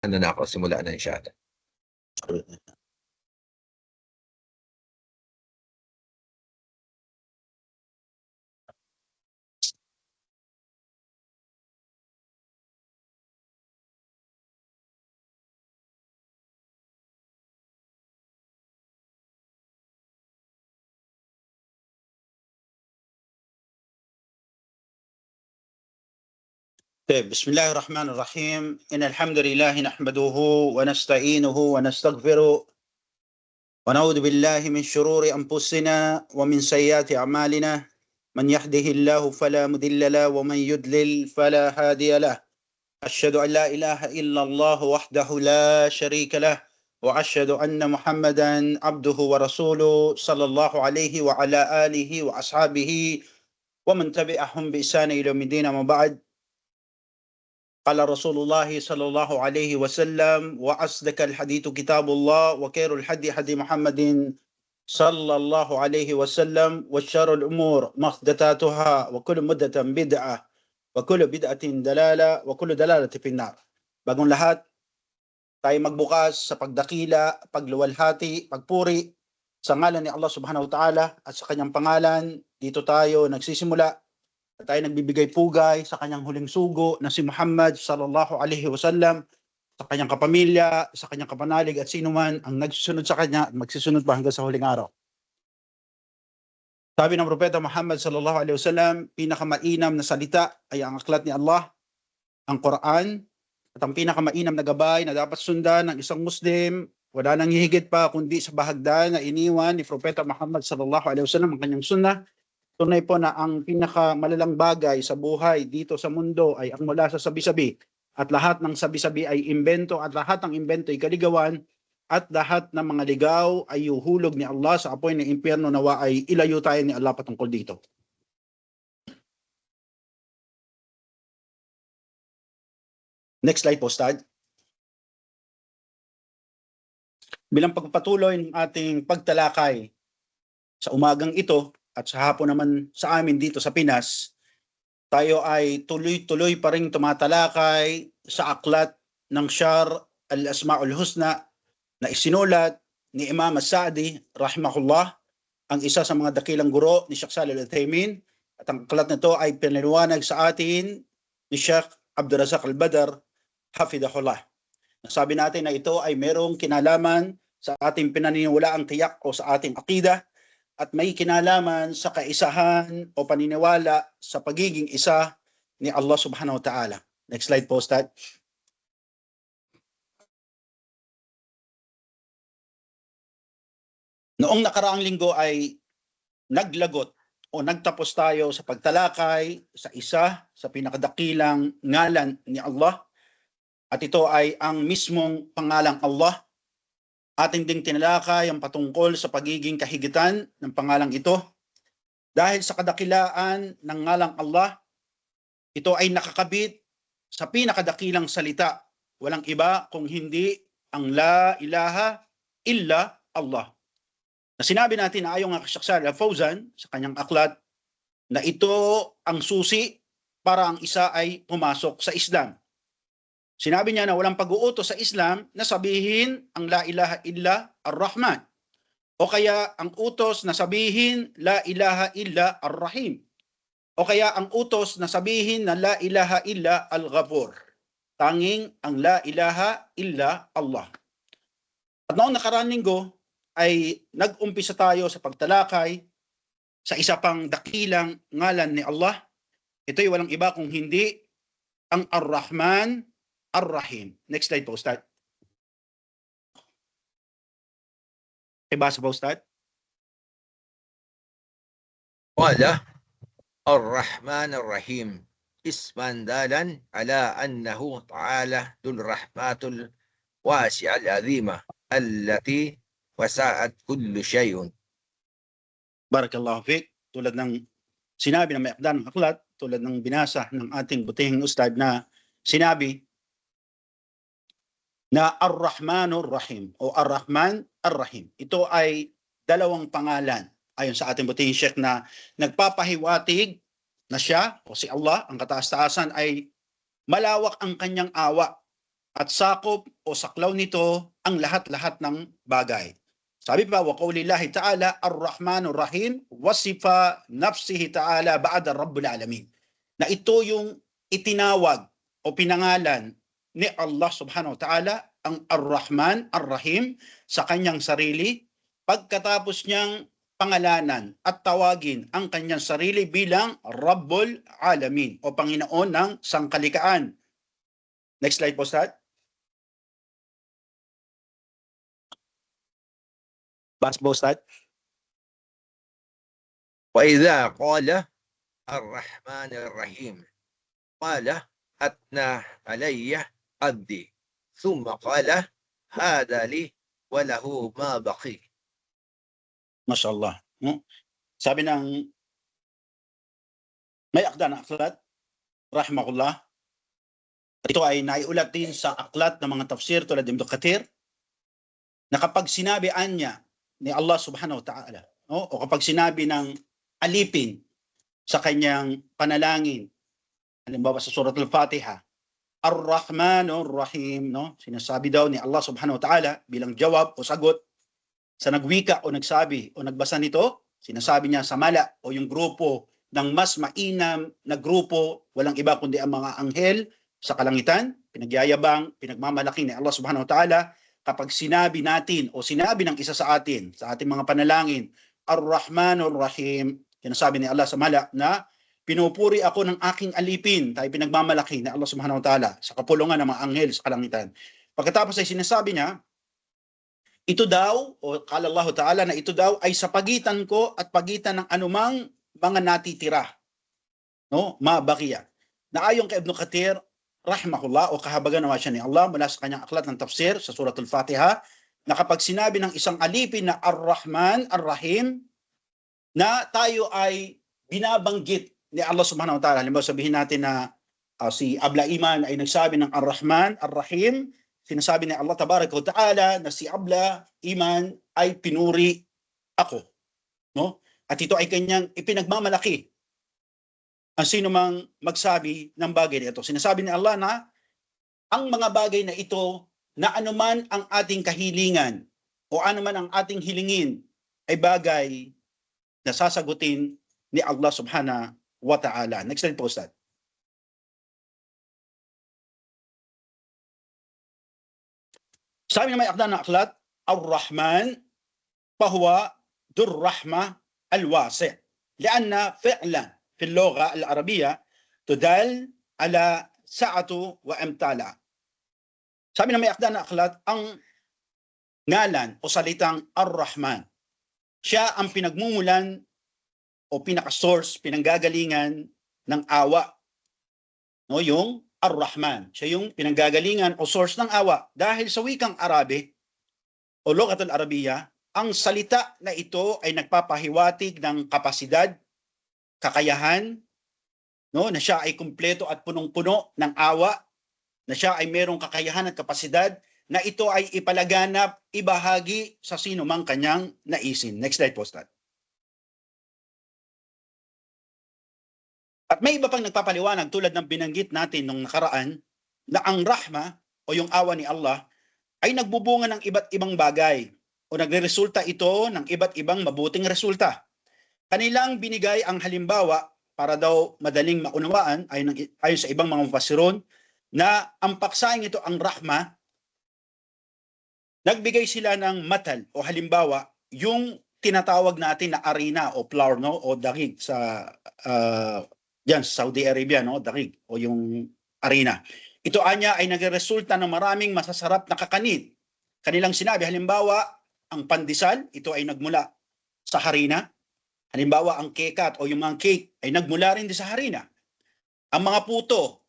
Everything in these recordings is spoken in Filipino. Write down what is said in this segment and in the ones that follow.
Ano na ako, simula na siya. طيب، بسم الله الرحمن الرحيم. إن الحمد لله نحمده ونستعينه ونستغفره ونعوذ بالله من شرور أنفسنا ومن سيئات أعمالنا. من يهده الله فلا مضل له ومن يضلل فلا هادي له. أشهد أن لا إله إلا الله وحده لا شريك له وأشهد أن محمدا عبده ورسوله صلى الله عليه وعلى آله وأصحابه ومن تبعهم بإحسان إلى يوم الدين. أما بعد، قال رسول الله صلى الله عليه وسلم: وأصدق الحديث كتاب الله وخير الهدي هدي محمد صلى الله عليه وسلم وشر الأمور محدثاتها وكل محدثة بدعة وكل بدعة دلالة وكل دلالة في النار. Bagong lahat, tayo magbukas sa pagdakila, pagluwalhati, pagpuri sa ngalan ni Allah subhanahu wa ta'ala at sa kanyang pangalan. Dito tayo nagsisimula. Tayo nagbibigay pugay sa kanyang huling sugo na si Muhammad sallallahu alaihi wasallam, sa kanyang kapamilya, sa kanyang kapanalig at sino man ang nagsusunod sa kanya at magsisunod pa hanggang sa huling araw. Sabi ng Propeta Muhammad sallallahu alaihi wasallam, pinakamainam na salita ay ang aklat ni Allah, ang Quran, at ang pinakamainam na gabay na dapat sundan ng isang Muslim, wala nang hihigit pa kundi sa bahagdan na iniwan ni Propeta Muhammad sallallahu alaihi wasallam ang kanyang sunnah. Tunay po na ang pinakamalalang bagay sa buhay dito sa mundo ay ang mula sa sabi-sabi. At lahat ng sabi-sabi ay imbento at lahat ng imbento ay kaligawan at lahat ng mga ligaw ay uhulog ni Allah sa apoy ng impyerno. Nawa ay ilayo tayo ni Allah patungkol dito. Next slide po, Stad. Bilang pagpapatuloy ng ating pagtalakay sa umagang ito, at sa hapon naman sa amin dito sa Pinas, tayo ay tuloy-tuloy pa rin tumatalakay sa aklat ng Sharh al-Asma'ul Husna na isinulat ni Imam As-Sa'di rahimahullah, ang isa sa mga dakilang guro ni Sheikh Shalih Al-Utsaimin. At ang aklat na ito ay pinaliwanag sa atin ni Sheikh Abdul Razak Al-Badr hafidhahullah. Nasabi natin na ito ay merong kinalaman sa ating pinaniniwalaang tiyak o sa ating akida, at may kinalaman sa kaisahan o paniniwala sa pagiging isa ni Allah subhanahu wa ta'ala. Next slide po, Stad. Noong nakaraang linggo ay naglagot o nagtapos tayo sa pagtalakay sa isa sa pinakadakilang ngalan ni Allah, at ito ay ang mismong pangalang Allah. Ating ding tinalakay ang patungkol sa pagiging kahigitan ng pangalang ito. Dahil sa kadakilaan ng ngalang Allah, ito ay nakakabit sa pinakadakilang salita. Walang iba kung hindi ang La ilaha illa Allah. Na sinabi natin na ayon nga kay Sheikh Shalih Al-Fawzan sa kanyang aklat na ito ang susi para ang isa ay pumasok sa Islam. Sinabi niya na walang pag-uutos sa Islam na sabihin ang La ilaha illa Ar-Rahman, o kaya ang utos na sabihin La ilaha illa Ar-Rahim, o kaya ang utos na sabihin na La ilaha illa Al-Ghafur. Tanging ang La ilaha illa Allah. At noong nakaraang linggo ay nag-umpisa tayo sa pagtalakay sa isa pang dakilang ngalan ni Allah. Ito'y walang iba kung hindi ang Ar-Rahman Ar-Rahim. Next slide po, Ustad. Ibasa po, Ustad. Wala Ar-Rahman Ar-Rahim isman dalan ala annahu ta'ala dul rahmatul wasi'al azima allati wasa'at kullu shay'un. Barakallahu fiqh. Tulad ng sinabi ng may akdan ng aklat, tulad ng binasa ng ating butihing Ustad na sinabi na Ar-Rahmanur Rahim o Ar-Rahman Ar-Rahim. Ito ay dalawang pangalan ayon sa ating butihing Sheikh na nagpapahiwatig na siya o si Allah, ang kataas-taasan, ay malawak ang kanyang awa at sakop o saklaw nito ang lahat-lahat ng bagay. Sabi pa, wa qawlillahi ta'ala, Ar-Rahmanur Rahim, wasifa nafsihi ta'ala ba'da Rabbul Alamin. Na ito yung itinawag o pinangalan ni Allah subhanahu wa ta'ala, ang Ar-Rahman, Ar-Rahim, sa kanyang sarili, pagkatapos niyang pangalanan at tawagin ang kanyang sarili bilang Rabbul Alamin o Panginoon ng sangkalikaan. Next slide po, Ustad. Bas po, Ustad. وإذا قال الرحمن الرحيم قال أثنى علي عبدي ثم قال هذا لي وله ما بقي. Mashallah. Sabi ng may akda na aklat, rahimahullah, ito ay naiulat din sa aklat ng mga tafsir tulad ng Ibn Kathir, na kapag sinabi niya ni Allah subhanahu wa ta'ala, o kapag sinabi ng alipin sa kanyang panalangin, halimbawa sa Surat Al-Fatiha, Ar-Rahmanur Rahim, sinasabi daw ni Allah subhanahu wa ta'ala bilang jawab o sagot sa nagwika o nagsabi o nagbasa nito, sinasabi niya sa mala o yung grupo ng mas mainam na grupo, walang iba kundi ang mga anghel sa kalangitan, pinagyayabang, pinagmamalaki ni Allah subhanahu wa ta'ala, kapag sinabi natin o sinabi ng isa sa atin, sa ating mga panalangin, Ar-Rahmanur Rahim, sinasabi ni Allah sa mala na pinupuri ako ng aking alipin, tayo pinagmamalaki ni Allah subhanahu wa ta'ala sa kapulungan ng mga anghel sa kalangitan. Pagkatapos ay sinasabi niya, ito daw, o kala Allah Ta'ala na ito daw ay sa pagitan ko at pagitan ng anumang mga natitira. Mabakiya. Na ayon kay Ibn Kathir, rahimahullah, o kahabagan naman siya ni Allah mula sa kanyang aklat ng tafsir sa Surat Al-Fatiha, na kapag sinabi ng isang alipin na Ar-Rahman, Ar-Rahim, na tayo ay binabanggit ni Allah Subhanahu wa Ta'ala. Halimbawa sabihin natin na si Abla Iman ay nagsabi ng Ar-Rahman, Ar-Rahim, sinasabi ni Allah Tabaraka wa Ta'ala na si Abla Iman ay pinuri ako. At ito ay kanyang ipinagmamalaki ang sino mang magsabi ng bagay na ito. Sinasabi ni Allah na ang mga bagay na ito na anuman ang ating kahilingan o anuman ang ating hilingin ay bagay na sasagutin ni Allah Subhanahu wa Ta'ala. Next slide po, Ustad. Sabi na may akda na aklat, Ar-Rahman fahuwa dur-rahma al-wasi' lianna fi'lan fi al-lugha al-arabiyya tudal ala sa'atu wa amtala. Sabi na may akda na aklat, ang ngalan o salitang Ar-Rahman, siya ang pinagmumulan o pinaka-source, pinanggagalingan ng awa. Yung Ar-Rahman, siya yung pinanggagalingan o source ng awa. Dahil sa wikang Arabe o Lughat al-Arabiya, ang salita na ito ay nagpapahiwatig ng kapasidad, kakayahan, na siya ay kumpleto at punong-puno ng awa, na siya ay merong kakayahan at kapasidad, na ito ay ipalaganap, ibahagi sa sino mang kanyang naisin. Next slide po, Ustad. At may iba pang nagpapaliwanag tulad ng binanggit natin nung nakaraan na ang rahma o yung awa ni Allah ay nagbubunga ng iba't ibang bagay o nagreresulta ito ng iba't ibang mabuting resulta. Kanilang binigay ang halimbawa para daw madaling maunawaan ayon sa ibang mga mufassirun na ang paksaing ito ang rahma, nagbigay sila ng matal o halimbawa yung tinatawag natin na arena o flour o dagig sa diyan sa Saudi Arabia, dagig o yung arena. Ito anya ay nagresulta ng maraming masasarap na kakanin. Kanilang sinabi, halimbawa, ang pandesal, ito ay nagmula sa harina. Halimbawa, ang kekat o yung mga cake ay nagmula rin din sa harina. Ang mga puto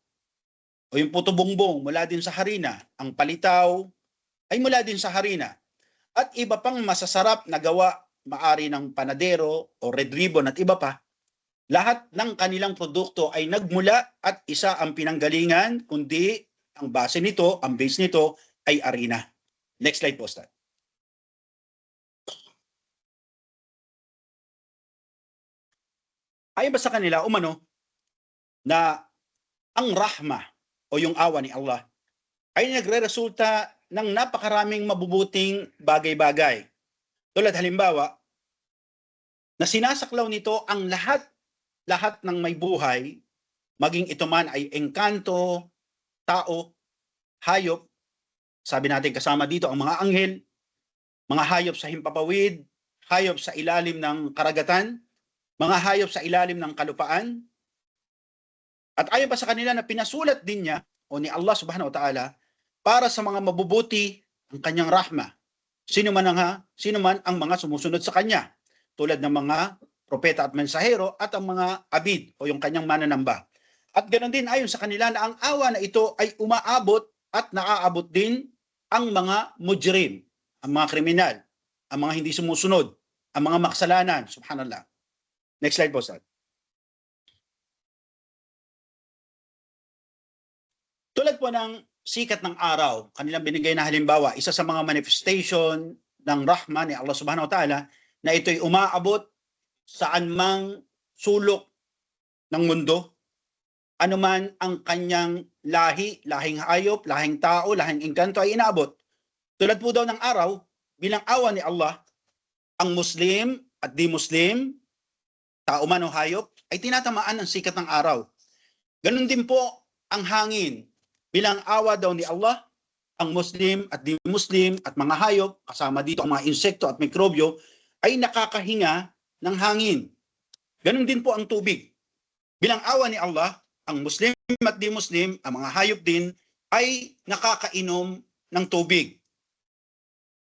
o yung puto bongbong mula din sa harina. Ang palitaw ay mula din sa harina. At iba pang masasarap na gawa, maari ng panadero o red ribbon at iba pa. Lahat ng kanilang produkto ay nagmula at isa ang pinanggalingan, kundi ang base nito, ang base nito ay harina. Next slide po, Stan. Ayon ba sa kanila, na ang rahma o yung awa ni Allah ay nagre-resulta ng napakaraming mabubuting bagay-bagay. Tulad halimbawa, na sinasaklaw nito ang lahat ng may buhay, maging ito man ay engkanto, tao, hayop, sabi natin kasama dito ang mga anghel, mga hayop sa himpapawid, hayop sa ilalim ng karagatan, mga hayop sa ilalim ng kalupaan. At ayon pa sa kanila na pinasulat din niya o ni Allah subhanahu wa ta'ala para sa mga mabubuti ang kanyang rahma. Sino man ang mga sumusunod sa kanya, tulad ng mga propeta at mensahero at ang mga abid o yung kanyang mananamba. At ganoon din ayon sa kanila na ang awa na ito ay umaabot at naaabot din ang mga mujrim, ang mga kriminal, ang mga hindi sumusunod, ang mga makasalanan. Subhanallah. Next slide po, Ustad. Tulad po ng sikat ng araw, kanilang binigay na halimbawa, isa sa mga manifestation ng rahma ni Allah subhanahu wa ta'ala na ito'y umaabot saan mang sulok ng mundo, anuman ang kanyang lahing hayop, lahing tao, lahing engkanto ay inaabot. Tulad po daw ng araw, bilang awa ni Allah, ang Muslim at di Muslim, tao man o hayop, ay tinatamaan ng sikat ng araw. Ganun din po ang hangin. Bilang awa daw ni Allah, ang Muslim at di Muslim at mga hayop, kasama dito ang mga insekto at mikrobyo, ay nakakahinga ng hangin. Ganun din po ang tubig. Bilang awa ni Allah, ang Muslim at di Muslim, ang mga hayop din, ay nakakainom ng tubig.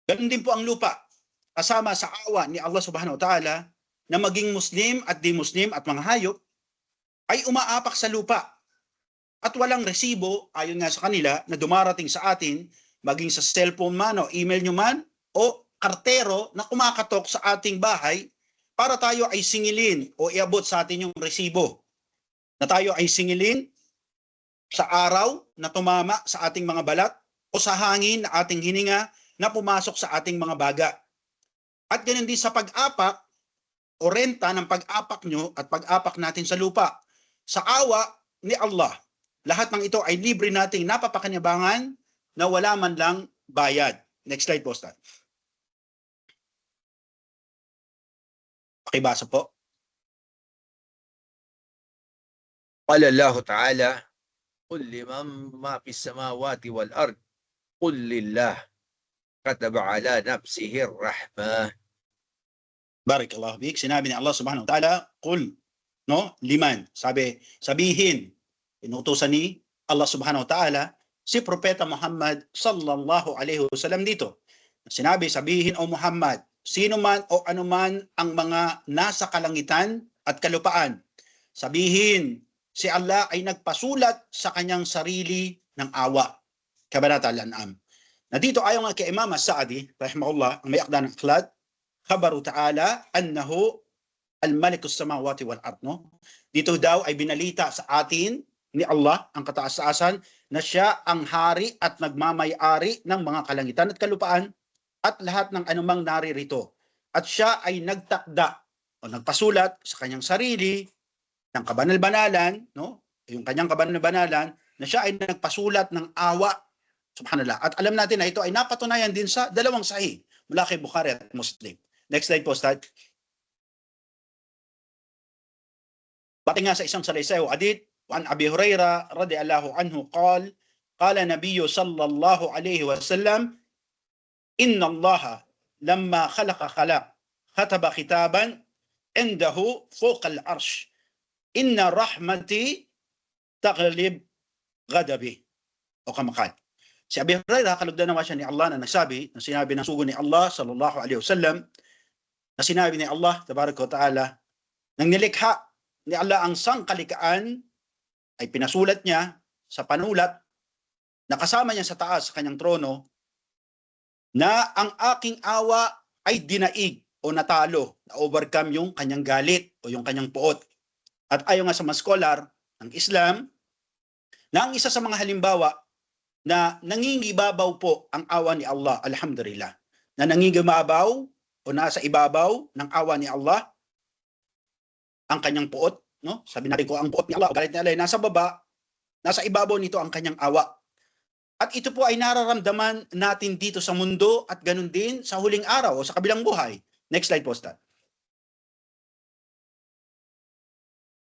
Ganun din po ang lupa. Kasama sa awa ni Allah subhanahu wa ta'ala, na maging Muslim at di Muslim at mga hayop, ay umaapak sa lupa. At walang resibo, ayon nga sa kanila, na dumarating sa atin, maging sa cellphone man o email nyo man, o kartero na kumakatok sa ating bahay para tayo ay singilin o iabot sa atin yung resibo. Na tayo ay singilin sa araw na tumama sa ating mga balat o sa hangin na ating hininga na pumasok sa ating mga baga. At ganun din sa pag-apak o renta ng pag-apak nyo at pag-apak natin sa lupa. Sa awa ni Allah, lahat ng ito ay libre nating napapakinabangan na wala man lang bayad. Next slide po, Ustad. Pakibasa po. قال الله تعالى قل لمن ما في السماوات والأرض قل لله كتب على نفسه الرحمة. Barakallahu fiik. Sinabi ni Allah subhanahu wa ta'ala, qul, no, liman. Sabihin, inutusan ni Allah subhanahu wa ta'ala si Propeta Muhammad sallallahu alaihi wasallam dito. Sabihin o Muhammad, sino man o anuman ang mga nasa kalangitan at kalupaan. Sabihin, si Allah ay nagpasulat sa kanyang sarili ng awa. Kabanata Al-An'am. Na dito ayon nga kay Imam As-Sa'di, rahimahullah, ang may akda ng akhlad, khabaru ta'ala annahu al-malikus samawati wal ard, no? Dito daw ay binalita sa atin ni Allah ang kataas-taasan na siya ang hari at nagmamay-ari ng mga kalangitan at kalupaan at lahat ng anumang naririto. At siya ay nagtakda o nagpasulat sa kanyang sarili ng kabanal-banalan, no? Yung kanyang kabanal-banalan na siya ay nagpasulat ng awa. Subhanallah. At alam natin na ito ay napatunayan din sa dalawang sahih mula kay Bukhari at Muslim. Next slide po, Ustad. Pati nga sa isang salaysay o hadith, an Abi Hurairah radhiyallahu anhu qala nabiyyu sallallahu alayhi wa sallam, inna Allah lamma khalaqa khataba kitaban indahu fawqa al-arsh. Inna rahmati taghlib ghadabi. O kamakal. Si Abi Hurairah, kalugdan nawa siya ni Allah na nagsabi, na sinabi ng sugo ni Allah sallallahu alaihi wasallam, na sinabi ni Allah tabaraka wa ta'ala, nang nilikha ni Allah ang sangkalikaan, ay pinasulat niya sa panulat, nakasama niya sa taas sa kanyang trono, na ang aking awa ay dinaig o natalo, na overcome yung kanyang galit o yung kanyang puot. At ayon nga sa mga scholar ng Islam, na ang isa sa mga halimbawa na nangingibabaw po ang awa ni Allah, alhamdulillah, na nangingibabaw o nasa ibabaw ng awa ni Allah ang kanyang puot, no? Sabi natin ko ang puot ni Allah, galit ni Allah, nasa baba, nasa ibabaw nito ang kanyang awa. At ito po ay nararamdaman natin dito sa mundo at ganun din sa huling araw o sa kabilang buhay. Next slide po, Ustad.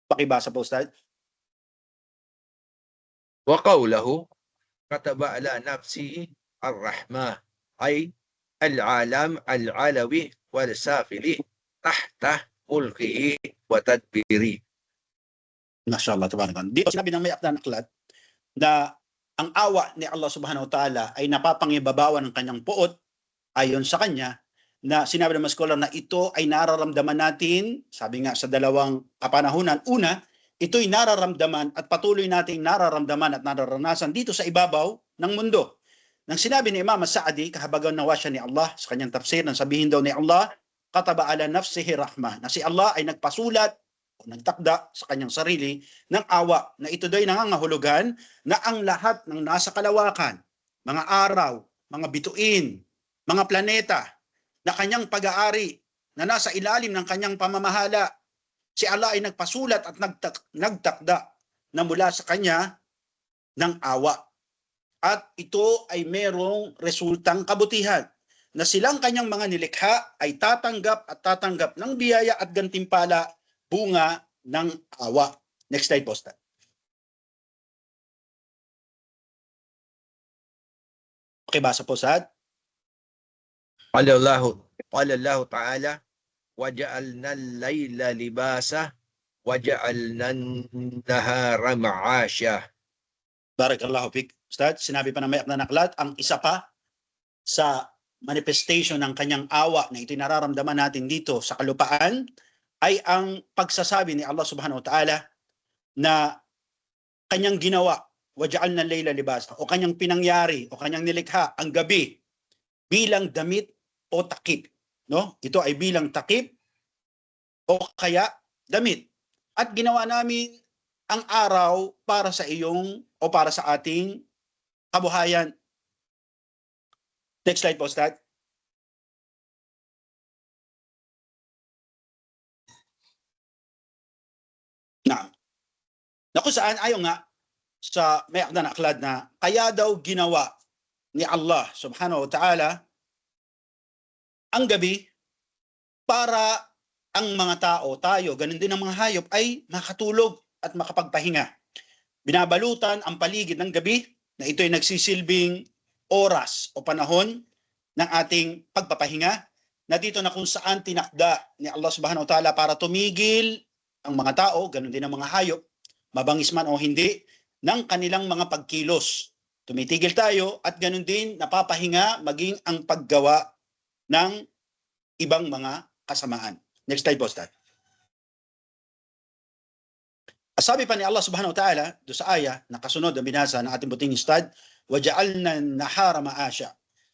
Pakibasa po, Ustad. وقوله كتب على نفسه الرحمة أي العالم العلوي والسافل تحت ملكه وتدبيره. Mashallah, tabarakallah. Dito sinabi ng may akda ng aklat na ang awa ni Allah subhanahu wa ta'ala ay napapangibabawan ng kanyang puot ayon sa kanya, na sinabi ng mga scholar na ito ay nararamdaman natin, sabi nga sa dalawang kapanahunan. Una, ito'y nararamdaman at patuloy nating nararamdaman at nararanasan dito sa ibabaw ng mundo. Nang sinabi ni Imam As-Sa'di, kahabagaw nawa siya ni Allah sa kanyang tafsir, nang sabihin daw ni Allah, kataba ala nafsihi rahmah, na si Allah ay nagpasulat o nagtakda sa kanyang sarili ng awa, na ito do'y nangangahulugan na ang lahat ng nasa kalawakan, mga araw, mga bituin, mga planeta na kanyang pag-aari, na nasa ilalim ng kanyang pamamahala, si Allah ay nagpasulat at nagtakda na mula sa kanya ng awa. At ito ay merong resultang kabutihan, na silang kanyang mga nilikha ay tatanggap ng biyaya at gantimpala, bunga ng awa. Next slide po, Ustad. Pakibasa po, Ustad. قال الله تعالى وجعلنا الليل لباسا وجعلنا النهار معاشا. Barakallahu fik. Ustad, sinabi pa na may akda ng aklat, ang isa pa sa manifestation ng kanyang awa na ito'y nararamdaman natin dito sa kalupaan ay ang pagsasabi ni Allah subhanahu wa ta'ala na kanyang ginawa, waja'alna al-layla libasa, o kanyang pinangyari o kanyang nilikha ang gabi bilang damit o takip, no? Ito ay bilang takip o kaya damit. At ginawa namin ang araw para sa iyong o para sa ating kabuhayan. Next slide po, Ustad. Na kung saan ayon nga sa may akda na aklat na kaya daw ginawa ni Allah subhanahu wa ta'ala ang gabi para ang mga tao, tayo, ganun din ang mga hayop ay makatulog at makapagpahinga. Binabalutan ang paligid ng gabi na ito ay nagsisilbing oras o panahon ng ating pagpapahinga, na dito na kung saan tinakda ni Allah subhanahu wa ta'ala para tumigil ang mga tao, ganun din ang mga hayop, mabangis man o hindi, ng kanilang mga pagkilos. Tumitigil tayo at ganun din napapahinga maging ang paggawa ng ibang mga kasamaan. Next slide po, Ustad. Sabi pa ni Allah subhanahu wa ta'ala do sa aya na kasunod ang binasa ng ating buting Ustad, waja'alna nahara ma'asya,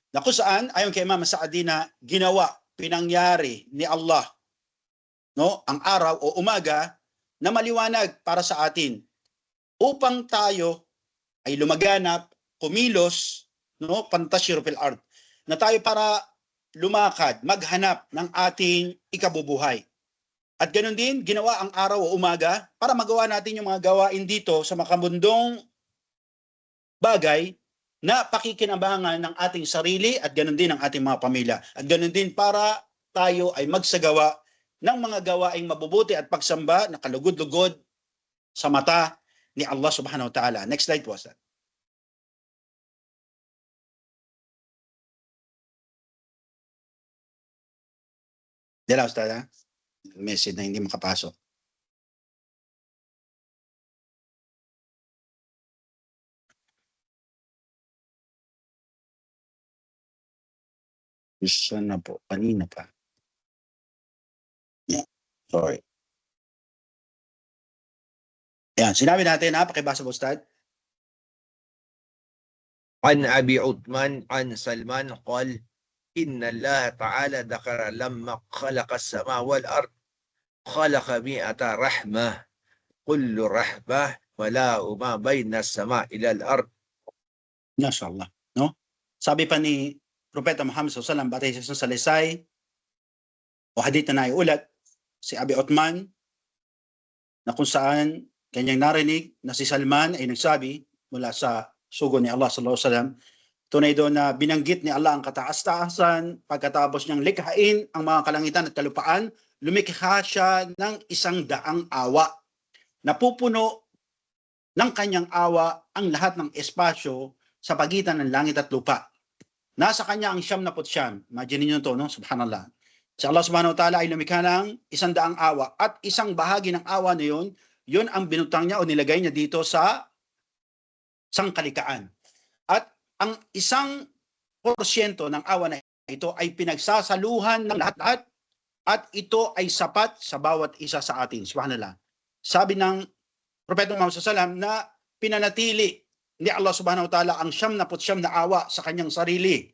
na kung saan ayon kay Imam As-Sa'di na ginawa, pinangyari ni Allah, no, ang araw o umaga na maliwanag para sa atin upang tayo ay lumaganap, kumilos, no, pantashiru fil ard, na tayo para lumakad, maghanap ng ating ikabubuhay. At ganoon din, ginawa ang araw o umaga para magawa natin yung mga gawain dito sa makamundong bagay na pakikinabangan ng ating sarili at ganoon din ang ating mga pamilya. At ganoon din para tayo ay magsagawa ng mga gawaing mabubuti at pagsamba na kalugod-lugod sa mata ni Allah subhanahu wa ta'ala. Next slide po, Ustad. Dila, Ustad, ha? Message na hindi makapasok. Isa na po, kanina pa. Yeah, sorry. Yan, sinabi natin, ha? Pakibasa po, Ustad. عن أبي عثمان عن سلمان قال إن الله تعالى ذكر لما خلق السماء والأرض خلق 100 رحمة كل رحمة ولا ما بين السماء إلى الأرض. Mashallah, no? Sabi pa ni Propeta Muhammad SAW, batay sa salisay o hadith na naiulat si Abi Uthman, na kung saan kanyang narinig na si Salman ay nagsabi mula sa sugo ni Allah sallallahu alaihi wasallam. Tunay doon na binanggit ni Allah ang kataas-taasan, pagkatapos niyang likhain ang mga kalangitan at kalupaan, lumikha siya ng 100 awa. Napupuno ng kanyang awa ang lahat ng espasyo sa pagitan ng langit at lupa. Nasa kanya ang 99. Imagine niyo to, no? Subhanallah. Si Allah subhanahu wa ta'ala ay lumikha ng 100 awa at isang bahagi ng awa na yun ang binutang niya o nilagay niya dito sa sangkalikaan. At ang 1% ng awa na ito ay pinagsasaluhan ng lahat-lahat at ito ay sapat sa bawat isa sa atin. Subhanallah. Sabi ng Propeta Muhammad SAW na pinanatili ni Allah subhanahu wa ta'ala ang 99 na awa sa kanyang sarili.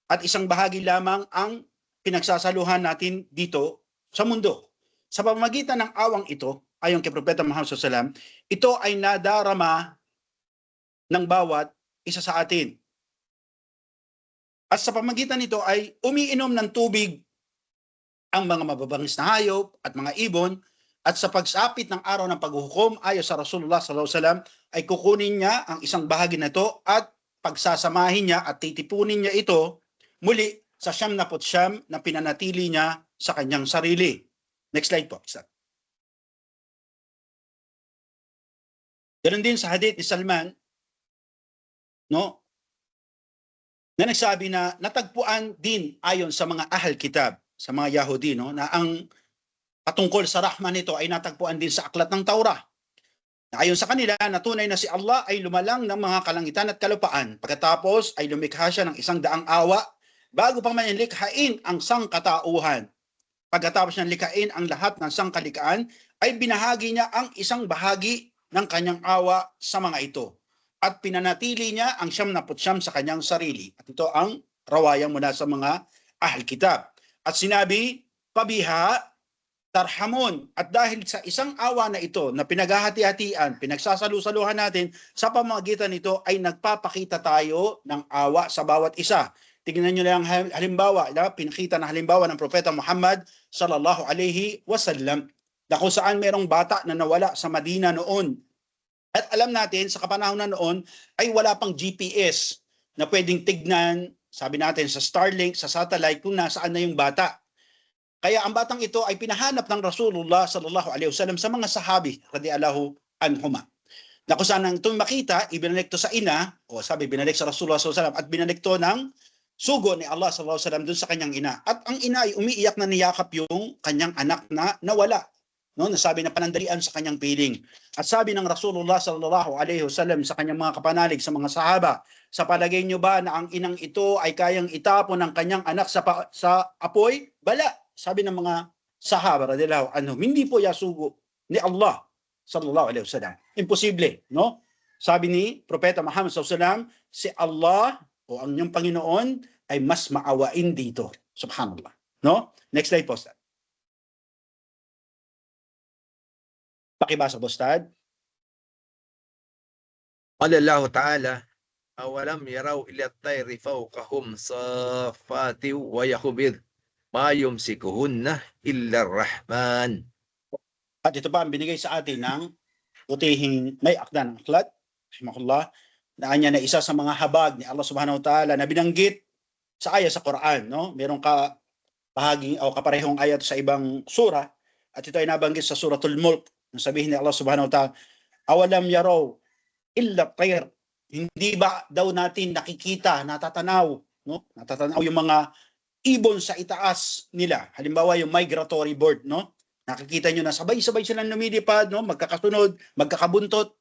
At isang bahagi lamang ang pinagsasaluhan natin dito sa mundo. Sa pamamagitan ng awang ito, ayon kay Propeta Muhammad SAW, ito ay nadarama ng bawat isa sa atin. At sa pamamagitan nito ay umiinom ng tubig ang mga mababangis na hayop at mga ibon, at sa pagsapit ng araw ng paghuhukom ayon sa Rasulullah SAW ay kukunin niya ang isang bahagi na ito at pagsasamahin niya at titipunin niya ito muli sa 99 na pinanatili niya sa kanyang sarili. Next slide po. Ganun din sa hadith ni Salman, no, na nagsabi na natagpuan din ayon sa mga ahal kitab, sa mga Yahudi, no, na ang patungkol sa rahman nito ay natagpuan din sa aklat ng Taurah. Ayon sa kanila, natunay na si Allah ay lumalang ng mga kalangitan at kalupaan. Pagkatapos ay lumikha siya ng 100 awa bago pa man likhain ang sangkatauhan. Pagkatapos niyang likhain ang lahat ng sangkalikaan, ay binahagi niya ang isang bahagi ng kanyang awa sa mga ito. At pinanatili niya ang 99 sa kanyang sarili. At ito ang rawaya mula sa mga ahal kitab. At sinabi, pabiha, tarhamon. At dahil sa isang awa na ito na pinaghahati-hatian, pinagsasalu-saluhan natin, sa pamamagitan nito ay nagpapakita tayo ng awa sa bawat isa. Tingnan nyo lang halimbawa, pinakita na halimbawa ng Propeta Muhammad sallallahu alaihi wasallam, na kung saan merong bata na nawala sa Madina noon. At alam natin, sa kapanahon na noon, ay wala pang GPS na pwedeng tignan, sabi natin, sa Starlink, sa satellite, kung nasaan na yung bata. Kaya ang batang ito ay pinahanap ng Rasulullah sallallahu alaihi wasallam sa mga sahabi, radiyallahu anhuma. Na kung saan itong makita, ibinalik to sa ina, o sabi, binalik sa Rasulullah sallallahu alaihi wasallam, at binalik to ng sugo ni Allah sallallahu alaihi wasallam dun sa kanyang ina. At ang ina ay umiiyak na niyakap yung kanyang anak na nawala. No, nasabi na panandalian sa kanyang piling. At sabi ng Rasulullah sallallahu alaihi wasallam sa kanyang mga kapanalig sa mga sahaba, sa palagay nyo ba na ang inang ito ay kayang itapon ng kanyang anak sa apoy? Bala, sabi ng mga sahaba radhiyallahu anhum, hindi po yasugo ni Allah sallallahu alaihi wasallam. Imposible, no? Sabi ni Propeta Muhammad sallallahu alaihi wasallam, si Allah o ang inyong Panginoon ay mas maawain dito. Subhanallah, no? Next slide po, Ustad. Pakibasa, Ustad. قال الله تعالى أولم يروا إلى الطير فوقهم صافات ويقبض ما يمسكهن إلا الرحمن. At ito ba ang binigay sa atin ng putihing may akda ng aklat, rahimahullah, na anya na isa sa mga habag ni Allah subhanahu wa ta'ala na binanggit sa aya sa Quran, no? Merong bahagi o kaparehong ayat sa ibang sura, at ito ay nabanggit sa Suratul Mulk. Sabihin ni Allah subhanahu wa ta'ala, awalam yaraw illa tayr, hindi ba daw natin nakikita, natatanaw, no? Natatanaw yung mga ibon sa itaas nila. Halimbawa yung migratory bird, no? Nakikita nyo na sabay-sabay silang lumilipad, no? Magkakasunod, magkakabuntot,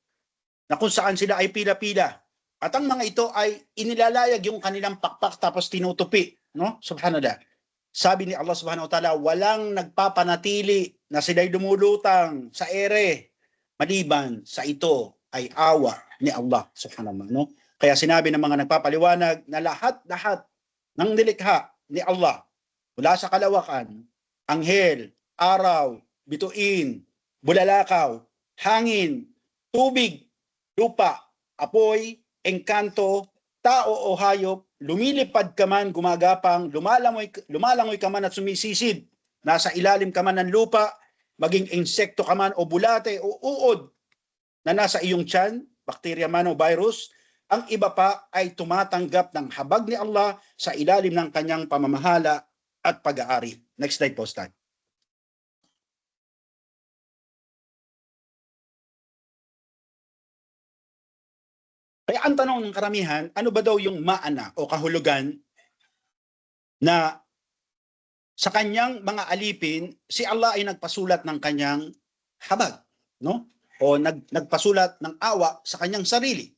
na kung saan sila ay pila-pila. At ang mga ito ay inilalayag yung kanilang pakpak tapos tinutupi, no? Subhanallah. Sabi ni Allah subhanahu wa ta'ala, walang nagpapanatili na sila'y lumulutang sa ere, maliban sa ito ay awa ni Allah subhanahu wa ta'ala, no? Kaya sinabi ng mga nagpapaliwanag na lahat-lahat ng nilikha ni Allah, mula sa kalawakan, anghel, araw, bituin, bulalakaw, hangin, tubig, lupa, apoy, engkanto, tao o hayop, lumilipad ka man, gumagapang, lumalangoy ka man at sumisisid, nasa ilalim ka man ng lupa, maging insekto ka man o bulate o uod na nasa iyong tiyan, bakterya man o virus, ang iba pa ay tumatanggap ng habag ni Allah sa ilalim ng kanyang pamamahala at pag-aari. Next slide po, Stan. Kaya ang tanong ng karamihan, ano ba daw yung maana o kahulugan na sa kanyang mga alipin, si Allah ay nagpasulat ng kanyang habag, no? O nagpasulat ng awa sa kanyang sarili.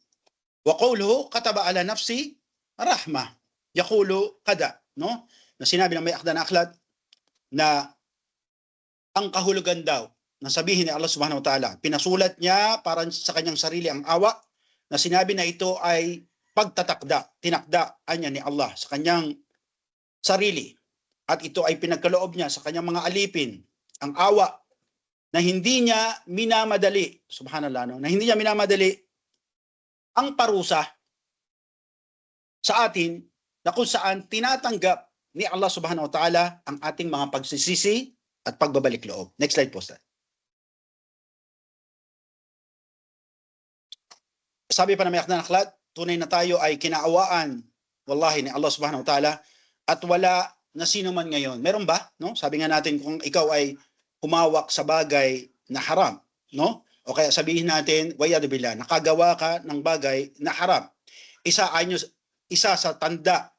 Wa qawluhu kataba ala nafsi rahmah. Yaqulu kada, no? Na sinabi ng may akda na akhlad na ang kahulugan daw na sabihin ni Allah Subhanahu wa Ta'ala, pinasulat niya para sa kanyang sarili ang awa, na sinabi na ito ay pagtatakda, tinakdaan niya ni Allah sa kanyang sarili. At ito ay pinagkaloob niya sa kanyang mga alipin, ang awa, na hindi niya minamadali, subhanallah, no? Na hindi niya minamadali ang parusa sa atin, na kung saan tinatanggap ni Allah Subhanahu wa Ta'ala ang ating mga pagsisisi at pagbabalik loob. Next slide po, Stan. Sabi pa na may akda ng akhlad, tunay na tayo ay kinaawaan, wallahi, ni Allah Subhanahu wa Ta'ala, at wala na sino man ngayon. Meron ba? No? Sabi nga natin, kung ikaw ay humawak sa bagay na haram, no? O kaya sabihin natin, wayadu billah, nakagawa ka ng bagay na haram. Isa sa tanda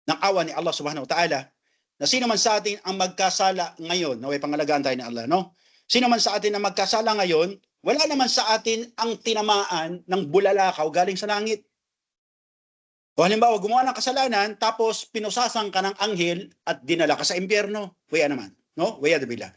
ng awa ni Allah Subhanahu wa Ta'ala, na sino man sa atin ang magkasala ngayon, naway pangalagaan tayo ni Allah, no? Sino man sa atin ang magkasala ngayon, wala naman sa atin ang tinamaan ng bulalakaw galing sa langit. O halimbawa, gumawa ng kasalanan, tapos pinusasan ka ng anghel at dinala ka sa impyerno. Waya naman, no? Waya dabila.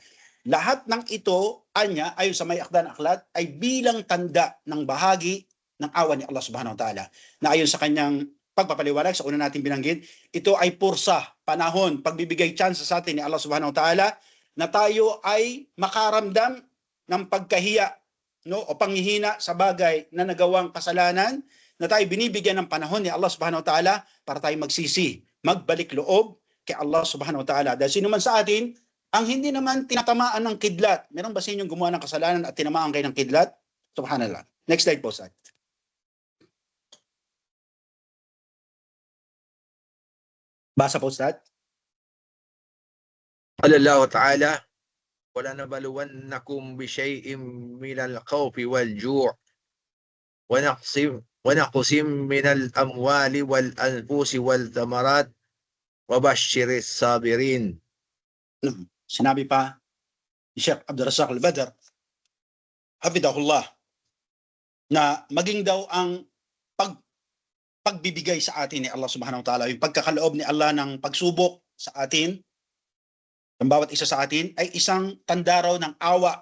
Lahat ng ito, anya, ayon sa may akda ng akhlad, ay bilang tanda ng bahagi ng awa ni Allah Subhanahu wa Ta'ala. Na ayon sa kanyang pagpapaliwanag, sa una natin binanggit, ito ay pursa, panahon, pagbibigay chance sa atin ni Allah Subhanahu wa Ta'ala na tayo ay makaramdam ng pagkahiya, no, o panghihina sa bagay na nagawang kasalanan, na tayo binibigyan ng panahon ni Allah Subhanahu wa Ta'ala para tayo magsisi, magbalik loob kay Allah Subhanahu wa Ta'ala. Dahil sino man sa atin ang hindi naman tinatamaan ng kidlat. Meron ba sa inyong gumawa ng kasalanan at tinamaan kayo ng kidlat? Subhanallah. Next slide po, Sir. Basa po, Sir. قال الله تعالى ولنبلونكم بشيء من الخوف والجوع ونقص من الأموال والأنفس والثمرات وبشر الصابرين. Sinabi pa ni Sheikh Abdul Razak Al-Badr, hafidahullah, na maging daw ang pagbibigay sa atin ni Allah Subhanahu wa Ta'ala, yung pagkakaloob ni Allah ng pagsubok sa atin, ng bawat isa sa atin, ay isang tanda raw ng awa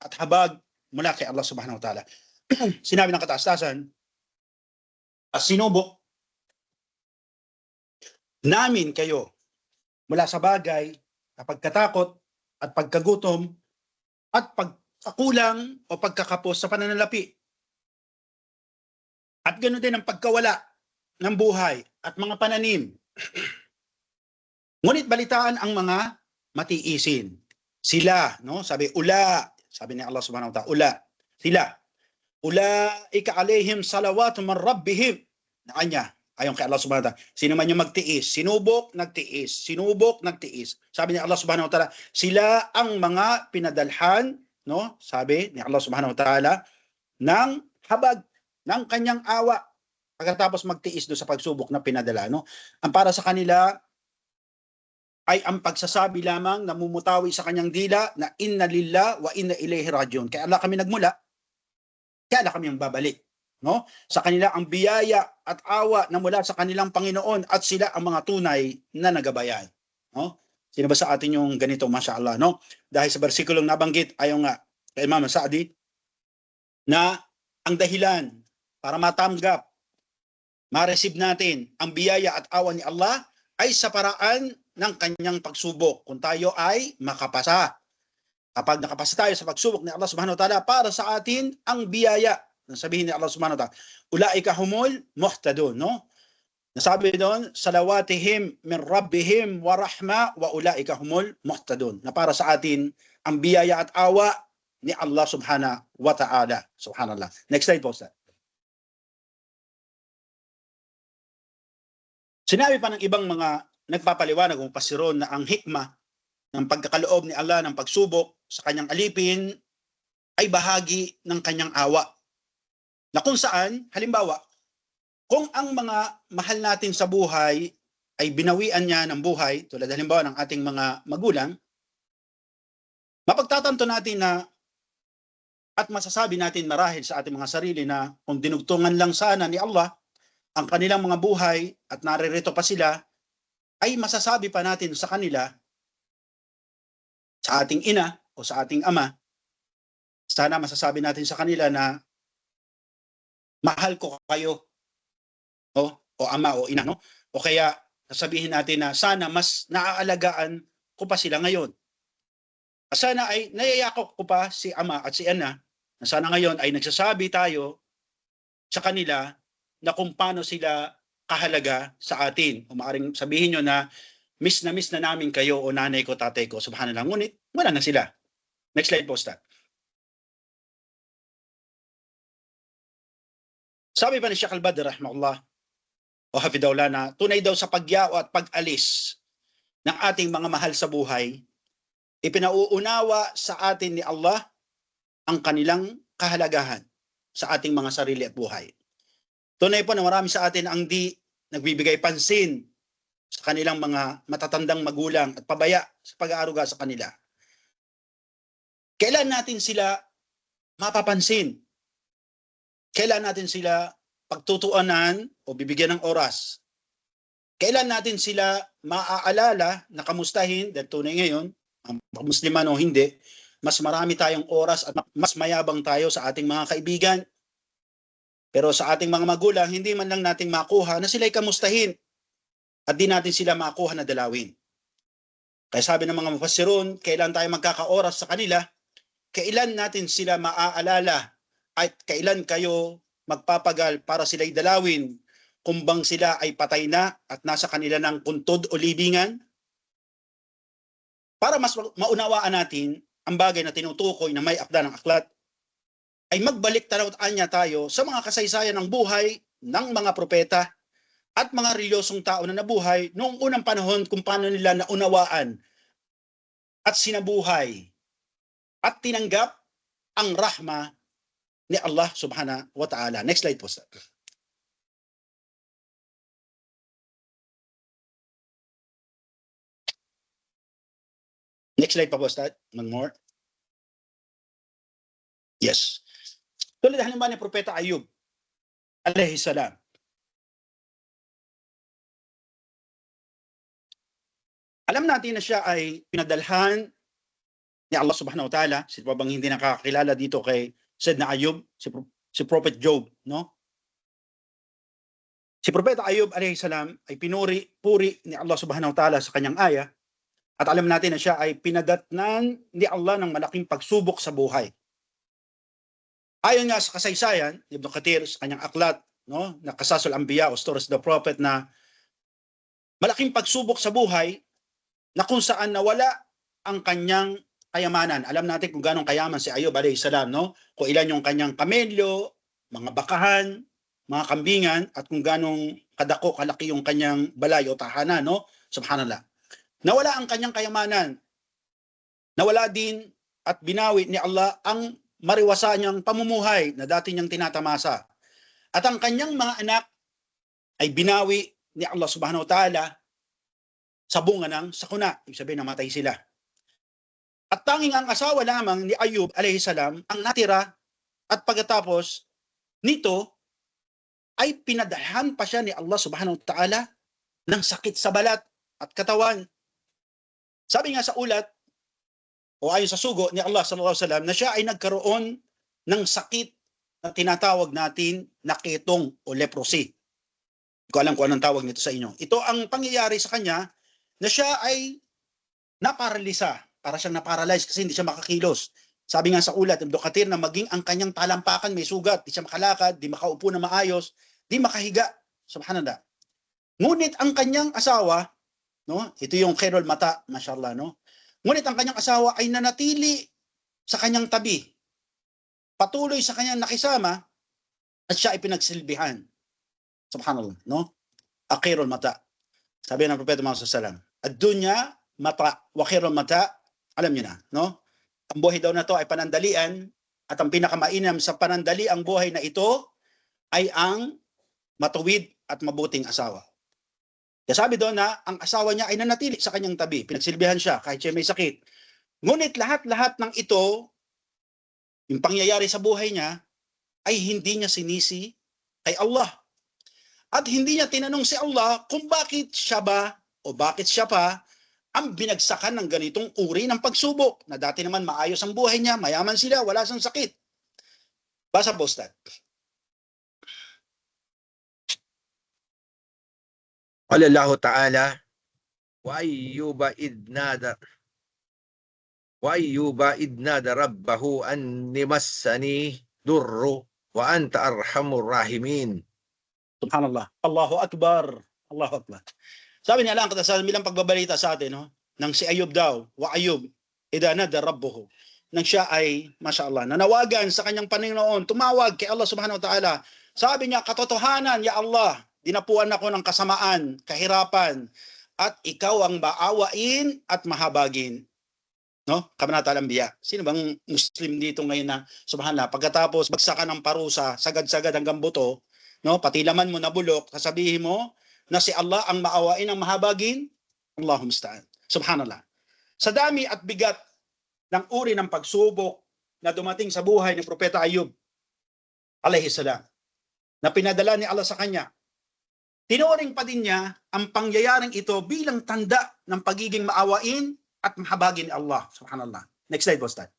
at habag mula kay Allah Subhanahu wa Ta'ala. Sinabi ng kataas-taasan, sinubok namin kayo mula sa bagay na pagkatakot at pagkagutom at pagkakulang o pagkakapos sa pananalapi. At ganoon din ang pagkawala ng buhay at mga pananim. Ngunit balitaan ang mga matiisin. Sila, no? Sabi ni Allah Subhanahu wa Ta'ala, sila. Ulaika alaihim salawatu min rabbihim. Nakanya, ayon kay Allah Subhanahu wa Ta'ala, sino man yung magtiis, sinubok, nagtiis. Sabi ni Allah Subhanahu wa Ta'ala, sila ang mga pinadalhan, no? Sabi ni Allah Subhanahu wa Ta'ala, ng habag, ng kanyang awa, pagkatapos magtiis do sa pagsubok na pinadala, no? Ang para sa kanila ay ang pagsasabi lamang na mumutawi sa kanyang dila na inna lillah wa inna ilayhi rajiun. Kaya Allah kami nagmula, kaya Allah kami ang babalik. No? Sa kanila ang biyaya at awa na mula sa kanilang Panginoon at sila ang mga tunay na nagabayan. No? Sino ba sa atin yung ganito, mashallah, no? Dahil sa bersikulong nabanggit, ayon nga kay Imam Sa'di, na ang dahilan para matanggap, ma-receive natin ang biyaya at awa ni Allah ay sa paraan ng kanyang pagsubok. Kung tayo ay makapasa. Kapag nakapasa tayo sa pagsubok ni Allah Subhanahu wa Ta'ala, para sa atin ang biyaya. Sabihin ni Allah Subhanahu wa Ta'ala, ulaika humul muhtadun, no? Nasabi doon, salawatihim min rabbihim wa rahma wa ulaika humul muhtadun. Na para sa atin ang biyaya at awa ni Allah Subhanahu wa Ta'ala. Subhanallah. Next slide po, sir. Sinabi pa ng ibang mga nagpapaliwanag o pasiron na ang hikmah ng pagkakaloob ni Allah ng pagsubok sa kanyang alipin ay bahagi ng kanyang awa. Na kung saan, halimbawa, kung ang mga mahal natin sa buhay ay binawian niya ng buhay, tulad halimbawa ng ating mga magulang, mapagtatanto natin na at masasabi natin marahil sa ating mga sarili na kung dinugtungan lang sana ni Allah ang kanilang mga buhay at naririto pa sila, ay masasabi pa natin sa kanila, sa ating ina o sa ating ama, sana masasabi natin sa kanila na mahal ko kayo o ama o ina, no? O kaya sasabihin natin na sana mas naaalagaan ko pa sila ngayon. Sana ay nayayakap ko pa si ama at si ina, na sana ngayon ay nagsasabi tayo sa kanila na kung paano sila kahalaga sa atin. O maaaring sabihin nyo na miss na namin kayo o nanay ko, tatay ko, subhanallah. Ngunit wala na sila. Next slide po, Stat. Sabi pa ni Sheikh Al-Badr, rahimahullah, o hafidahullah, na tunay daw sa pagyao at pag-alis ng ating mga mahal sa buhay, ipinauunawa sa atin ni Allah ang kanilang kahalagahan sa ating mga sarili at buhay. Tunay po na marami sa atin ang di nagbibigay pansin sa kanilang mga matatandang magulang at pabaya sa pag-aaruga sa kanila. Kailan natin sila mapapansin? Kailan natin sila pagtutuunan o bibigyan ng oras? Kailan natin sila maaalala na kamustahin, dahil tunay ngayon, musliman o hindi, mas marami tayong oras at mas mayabang tayo sa ating mga kaibigan. Pero sa ating mga magulang, hindi man lang natin makuha na sila'y kamustahin at di natin sila makuha na dalawin. Kaya sabi ng mga mufassirun, kailan tayo magkakaoras sa kanila, kailan natin sila maaalala at kailan kayo magpapagal para sila'y dalawin kung bang sila ay patay na at nasa kanila ng puntod o libingan. Para mas maunawaan natin ang bagay na tinutukoy na may akda ng aklat, ay magbalik anya tayo sa mga kasaysayan ng buhay ng mga propeta at mga reliyosong tao na nabuhay noong unang panahon kung paano nila naunawaan at sinabuhay at tinanggap ang rahma ni Allah subhanahu wa ta'ala. Next slide po, sir. Next slide pa po, sir. One more. Yes. Tulad halimbawa ni Propeta Ayub alayhi salam. Alam natin na siya ay pinadalhan ni Allah subhanahu wa ta'ala. Sino pa bang hindi nakakakilala dito kay Sayyidina Ayub, si Prophet Job, no? Si Propeta Ayub alayhi salam ay puri ni Allah subhanahu wa ta'ala sa kanyang aya, at alam natin na siya ay pinadatnan ni Allah ng malaking pagsubok sa buhay. Ayon nga sa kasaysayan, Ibn Kathir sa kanyang aklat, no, na Qasasul Anbiya o Stories of the Prophet, na malaking pagsubok sa buhay na kung saan nawala ang kanyang kayamanan. Alam natin kung gaano kayaman si Ayub alayhi salam, no? Kung ilan yung kanyang kamelyo, mga bakahan, mga kambingan, at kung ganong kadako, kalaki yung kanyang balay o tahanan, no? Subhanallah. Nawala ang kanyang kayamanan. Nawala din at binawi ni Allah ang mariwasa niyang pamumuhay na dati niyang tinatamasa. At ang kanyang mga anak ay binawi ni Allah subhanahu wa ta'ala sa bunga ng sakuna. Ibig sabihin, namatay sila. At tanging ang asawa lamang ni Ayub alayhi salam ang natira, at pagkatapos nito ay pinadalhan pa siya ni Allah subhanahu wa ta'ala ng sakit sa balat at katawan. Sabi nga sa ulat, o ayon sa sugo ni Allah sallallahu alaihi wasallam, na siya ay nagkaroon ng sakit na tinatawag natin na ketong o leprosy. Hindi ko alam kung anong tawag nito sa inyo. Ito ang pangyayari sa kanya na siya ay naparalisa, para siyang naparalyze kasi hindi siya makakilos. Sabi nga sa ulat, Ibn Kathir, na maging ang kanyang talampakan may sugat, di siya makalakad, di makaupo na maayos, di makahiga. Subhanallah. Ngunit ang kanyang asawa, no, ito yung khairul mata, mashallah, no? Ngunit ang kanyang asawa ay nanatili sa kanyang tabi, patuloy sa kanyang nakisama, at siya ay pinagsilbihan. Subhanallah, no? Akhirul mata. Sabi ng Propeta Muhammad sallallahu alaihi wasallam, ad-dunya mata wa khairul mata, alam niyo na, no? Ang buhay daw na to ay panandalian at ang pinakamainam sa panandaliang buhay na ito ay ang matuwid at mabuting asawa. Kaya sabi doon na ang asawa niya ay nanatili sa kanyang tabi, pinagsilbihan siya kahit siya may sakit. Ngunit lahat-lahat ng ito, yung pangyayari sa buhay niya, ay hindi niya sinisi kay Allah. At hindi niya tinanong si Allah kung bakit siya ba o bakit siya pa ang binagsakan ng ganitong uri ng pagsubok na dati naman maayos ang buhay niya, mayaman sila, wala siyang sakit. Basa po, Ustad. قال الله تعالى وأيوب إذ نادى ربه أني مسني ضر وأنت أرحم الراحمين. Subhanallah. Allahu Akbar. Allahu Akbar. Sabi ni Allah sa bilang pagbabalita sa atin, no? Nang si Ayub daw, wa Ayub, idha nada rabbuhu. Nang siya ay, mashallah, nanawagan sa kanyang Panginoon, tumawag kay Allah subhanahu wa ta'ala. Sabi niya, katotohanan, ya Allah, dinapuan ako ng kasamaan, kahirapan, at ikaw ang maawain at mahabagin. No? Kabanata al-Anbiya. Sino bang Muslim dito ngayon na, subhanallah, pagkatapos bagsakan ng parusa, sagad-sagad hanggang buto, no? Pati laman mo nabulok, sasabihin mo na si Allah ang maawain ang mahabagin? Allahumma musta'an. Subhanallah. Sa dami at bigat ng uri ng pagsubok na dumating sa buhay ni Propeta Ayub alayhi salam, na pinadala ni Allah sa kanya, tinuring pa din niya ang pangyayaring ito bilang tanda ng pagiging maawain at mahabagin ni Allah. Subhanallah. Next slide, Ustad.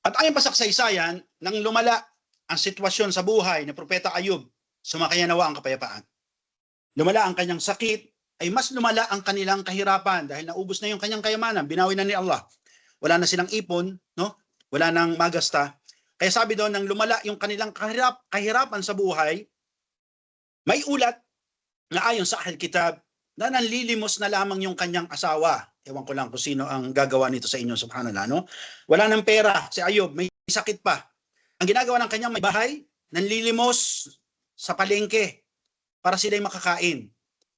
At ayon pa sa kasaysayan, nang lumala ang sitwasyon sa buhay ni Propeta Ayub, sumakaya nawa ang kapayapaan. Lumala ang kanyang sakit, ay mas lumala ang kanilang kahirapan dahil naubos na yung kanyang kayamanan, binawi na ni Allah. Wala na silang ipon, no? Wala nang magasta. Kaya sabi doon, nang lumala yung kanilang kahirapan sa buhay, may ulat na ayon sa Ahl Kitab na nanlilimos na lamang yung kanyang asawa. Ewan ko lang kung sino ang gagawa nito sa inyo, subhanallah, no? Wala nang pera si Ayub, may sakit pa. Ang ginagawa ng kanyang may bahay, nanlilimos sa palengke para sila'y makakain.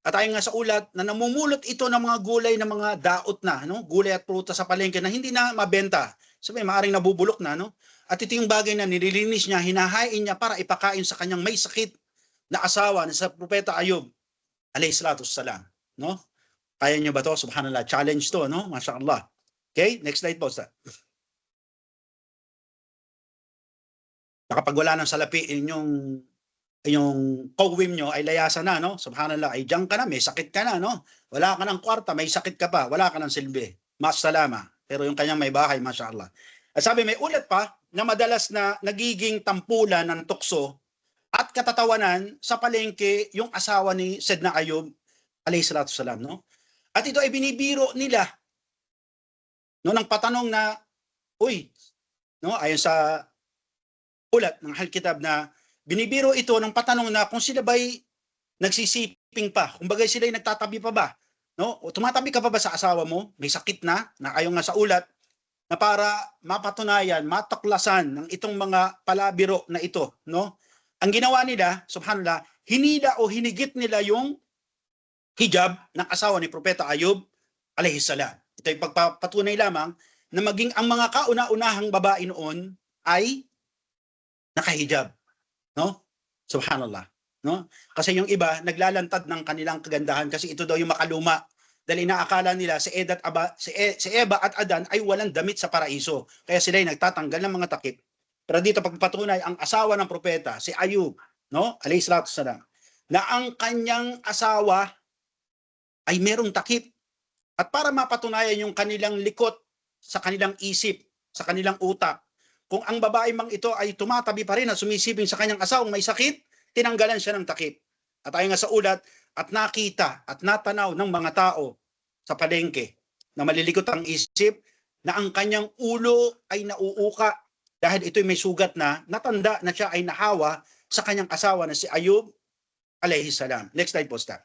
At ayon nga sa ulat na namumulot ito ng mga gulay na mga daot na, no? Gulay at prutas sa palengke na hindi na mabenta. Sabi, maaring nabubulok na, no? At ito yung bagay na nililinis niya, hinahain niya para ipakain sa kanyang may sakit na asawa na sa Propeta Ayub alayhi salatu wassalam, no? Kaya niyo ba to? Subhanallah, challenge to, no? Mashallah. Okay, next slide po, Ustad. Kapag wala ng salapi inyong kawim nyo ay layasan na, no? Subhanallah, ay diyan ka na, may sakit ka na, no? Wala ka ng kwarta, may sakit ka pa, wala ka ng silbi. Masalama. Pero yung kanyang may bahay, mashallah. At sabi, may ulat pa na madalas na nagiging tampulan ng tukso at katatawanan sa palengke yung asawa ni Sayyidina Ayub alayhi salatu wassalam, no? At ito ay binibiro nila, no, ng patanong na, uy, no, ayon sa ulat ng Ahl Kitab na binibiro ito ng patanong na kung sila ba'y nagsisiping pa, kung bagay sila'y nagtatabi pa ba, no? O tumatabi ka pa ba sa asawa mo, may sakit na ayon nga sa ulat, na para mapatunayan, matuklasan ng itong mga palabiro na ito, no? Ang ginawa nila, subhanallah, hinila o hinigit nila yung hijab ng asawa ni Propeta Ayub alayhi salam. Ito ay pagpapatunay lamang na maging ang mga kauna-unahang babae noon ay nakahijab, no? Subhanallah, no? Kasi yung iba naglalantad ng kanilang kagandahan kasi ito daw yung makaluma. Dahil inaakala nila si Eva at Adan ay walang damit sa paraiso. Kaya sila ay nagtatanggal ng mga takip. Pero dito pagpatunay ang asawa ng propeta, si Ayub, no? Alayhi salatu wassalam, na ang kanyang asawa ay merong takip. At para mapatunayan yung kanilang likot sa kanilang isip, sa kanilang utak, kung ang babae mang ito ay tumatabi pa rin at sumisiping sa kanyang asawang may sakit, tinanggalan siya ng takip. At ayon nga sa ulat, at nakita at natanaw ng mga tao sa palengke na malilikot ang isip na ang kanyang ulo ay nauuka dahil ito'y may sugat na natanda na siya ay nahawa sa kanyang asawa na si Ayub alayhi salam. Next slide po, Ustad.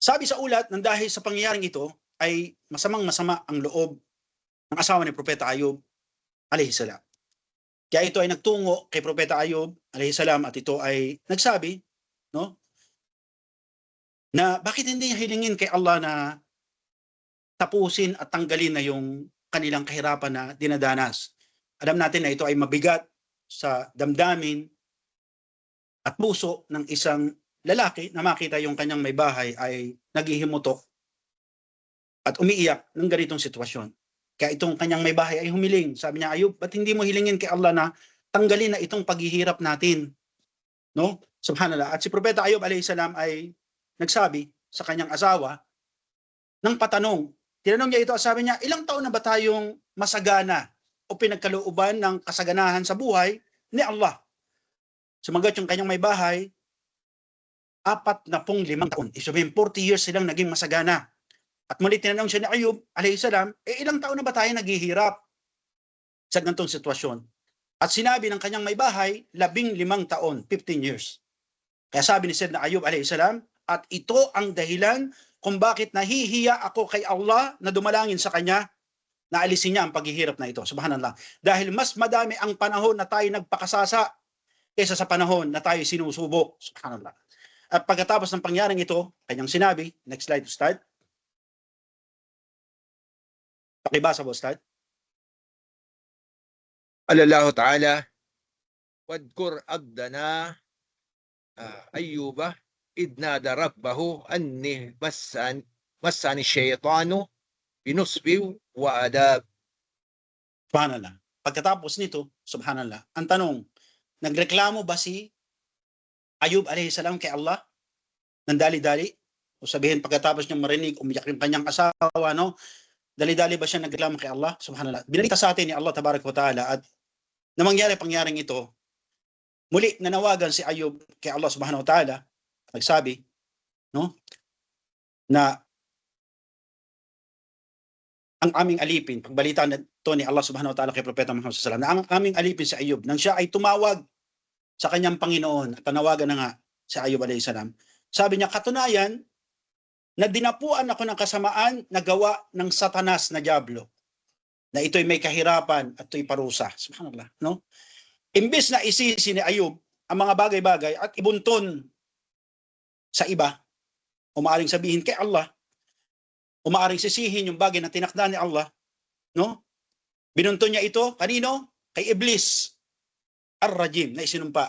Sabi sa ulat na dahil sa pangyayaring ito ay masamang-masama ang loob ng asawa ni Propeta Ayub alayhi salam. Kaya ito ay nagtungo kay Propeta Ayub alayhi salam at ito ay nagsabi, no, na bakit hindi niya hilingin kay Allah na tapusin at tanggalin na yung kanilang kahirapan na dinadanas. Alam natin na ito ay mabigat sa damdamin at puso ng isang lalaki na makita yung kanyang may bahay ay naghihimutok at umiiyak ng ganitong sitwasyon. Kaya itong kanyang may bahay ay humiling. Sabi niya, Ayub, ba't hindi mo hilingin kay Allah na tanggalin na itong paghihirap natin? No? Subhanallah. At si Propeta Ayub alayhi salam ay nagsabi sa kanyang asawa ng patanong. Tinanong niya ito, sabi niya, ilang taon na ba tayong masagana o pinagkalooban ng kasaganahan sa buhay ni Allah? Sumagot yung kanyang may bahay, 45 taon. Isabihin, 40 years silang naging masagana. At muli tinanong siya ni Ayub, alayhi salam, ilang taon na ba tayo naghihirap sa ganitong sitwasyon? At sinabi ng kanyang may bahay, 15 taon, 15 years. Kaya sabi ni Sayyidina Ayub, alayhi salam, at ito ang dahilan kung bakit nahihiya ako kay Allah na dumalangin sa kanya na alisin niya ang paghihirap na ito. Subhanallah. Dahil mas madami ang panahon na tayo nagpakasasa kaysa sa panahon na tayo sinusubok. Subhanallah. At pagkatapos ng pangyaring ito, kanyang sinabi, next slide to start. Pakibasa po, start. Allah Ta'ala, wadkur abdana Ayyuba إذ نادى ربه أني مسني الشيطان بنصب وعذاب. Subhanallah. Pagkatapos nito, subhanallah, ang tanong, nagreklamo ba si Ayub alayhi salam kay Allah ng dali-dali? O sabihin pagkatapos niyang marinig, umiyak yung kanyang asawa, no? Dali-dali ba siya nagreklamo kay Allah? Subhanallah. Binalita sa atin ni Allah tabarak wa ta'ala at na pangyaring ito, muli nanawagan si Ayub kay Allah subhanahu wa ta'ala, nagsabi, no, na ang aming alipin, pagbalita na ito ni Allah subhanahu wa ta'ala kay Propeta Muhammad sallallahu alaihi wasallam, na ang aming alipin si Ayub, nang siya ay tumawag sa kanyang Panginoon, at tanawagan na nga si Ayub alayhi salam, sabi niya, katunayan, na dinapuan ako ng kasamaan na gawa ng Satanas na diablo, na ito'y may kahirapan at ito'y parusa. Subhanallah, no? Imbes na isisi ni Ayub ang mga bagay-bagay at ibunton sa iba, umaaring sabihin kay Allah, umaaring sisihin yung bagay na tinakda ni Allah, no? Binunton niya ito, kanino? Kay Iblis, ar-rajim, na isinumpa.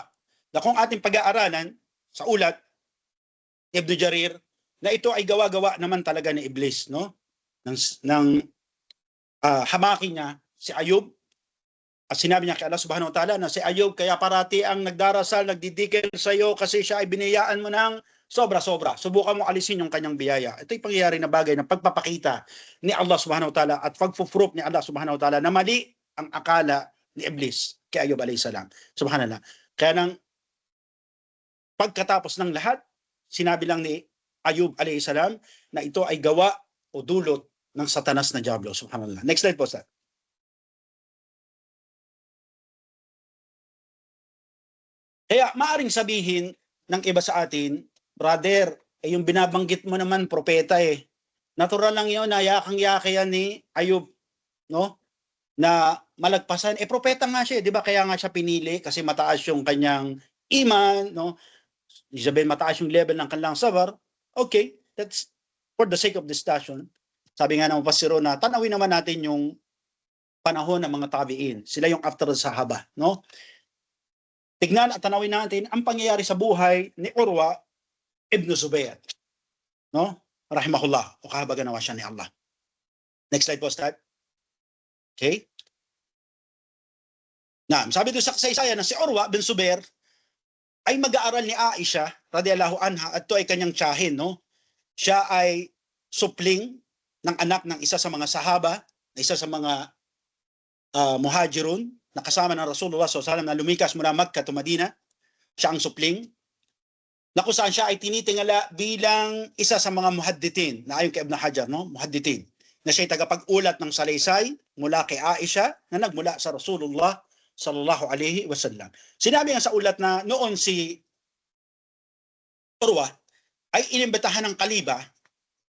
Na kung ating pag-aaralan sa ulat, Ibn Jarir, na ito ay gawa-gawa naman talaga ni Iblis, no? Nang hamaki niya si Ayub, at sinabi niya kay Allah subhanahu wa ta'ala na si Ayub kaya parati ang nagdarasal, nagdidikil sa iyo kasi siya ay biniyaan mo ng sobra-sobra. Subukan mo alisin yung kanyang biyaya. Ito'y pangyayari na bagay na pagpapakita ni Allah subhanahu wa ta'ala at pagpo-proof ni Allah subhanahu wa ta'ala na mali ang akala ni Iblis kay Ayub alayhi salam. Subhanallah. Kaya nang pagkatapos ng lahat, sinabi lang ni Ayub alayhi salam na ito ay gawa o dulot ng Satanas na diablo. Subhanallah. Next slide po, sir. Kaya maaring sabihin ng iba sa atin, brother, yung binabanggit mo naman propeta eh. Natural lang yun, yakang-yaka yan ni Ayub, no? Na malagpasan, propeta nga siya, di ba? Kaya nga siya pinili kasi mataas yung kanyang iman, no? Sabihin mataas yung level ng kanilang sabar. Okay, that's for the sake of discussion. Sabi nga ng Mufassiro na tanawin naman natin yung panahon ng mga tabi'in. Sila yung after the Sahaba, no? Tignan at tanawin natin ang pangyayari sa buhay ni Urwa ibn Zubair, no? Rahimahullah, o kahabagan nawa siya ni Allah. Next slide po, start. Okay? Sabi doon sa kasaysayan na si Urwa bin Zubair ay mag-aaral ni Aisha radhiyallahu anha at ito ay kanyang tiyahin, no? Siya ay supling ng anak ng isa sa mga sahaba, isa sa mga muhajirun na kasama ng Rasulullah SAW na lumikas mula Makkah to Madina. Siya ang supling na kung saan siya ay tinitingala bilang isa sa mga muhaddithin na ayon kay Ibn Hajar, no? Muhaddithin, na siya ay tagapag-ulat ng salaysay mula kay Aisha na nagmula sa Rasulullah sallallahu alaihi wasallam. Sinabi nga sa ulat na noon si Urwa ay inimbitahan ng kaliba,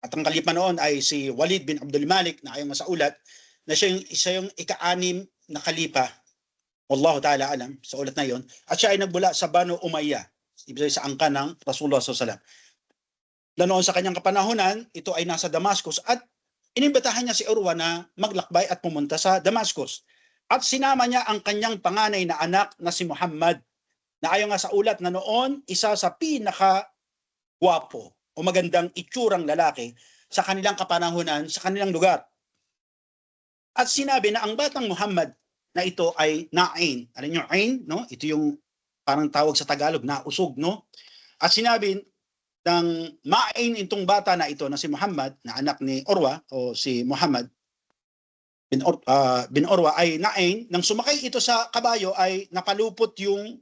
at ang kaliba noon ay si Walid bin Abdul Malik na ayon sa ulat na siya yung ika-anim na kalipa Wallahu ta'ala alam sa ulat na yon. At siya ay nagbula sa Banu Umayyah, ibig sabihin sa angka ng Rasulullah SAW. Noon sa kanyang kapanahunan, ito ay nasa Damascus at inimbitahan niya si Urwa na maglakbay at pumunta sa Damascus. At sinama niya ang kanyang panganay na anak na si Muhammad, na ayon nga sa ulat na noon, isa sa pinaka-gwapo o magandang itsurang lalaki sa kanilang kapanahunan, sa kanilang lugar. At sinabi na ang batang Muhammad na ito ay na'in. Alam niyo, ain, no? Ito yung parang tawag sa Tagalog, nausog, no? At sinabi ng ma'in itong bata na ito na si Muhammad, na anak ni Urwa o si Muhammad bin Urwa ay na'in, nang sumakay ito sa kabayo ay napalupot yung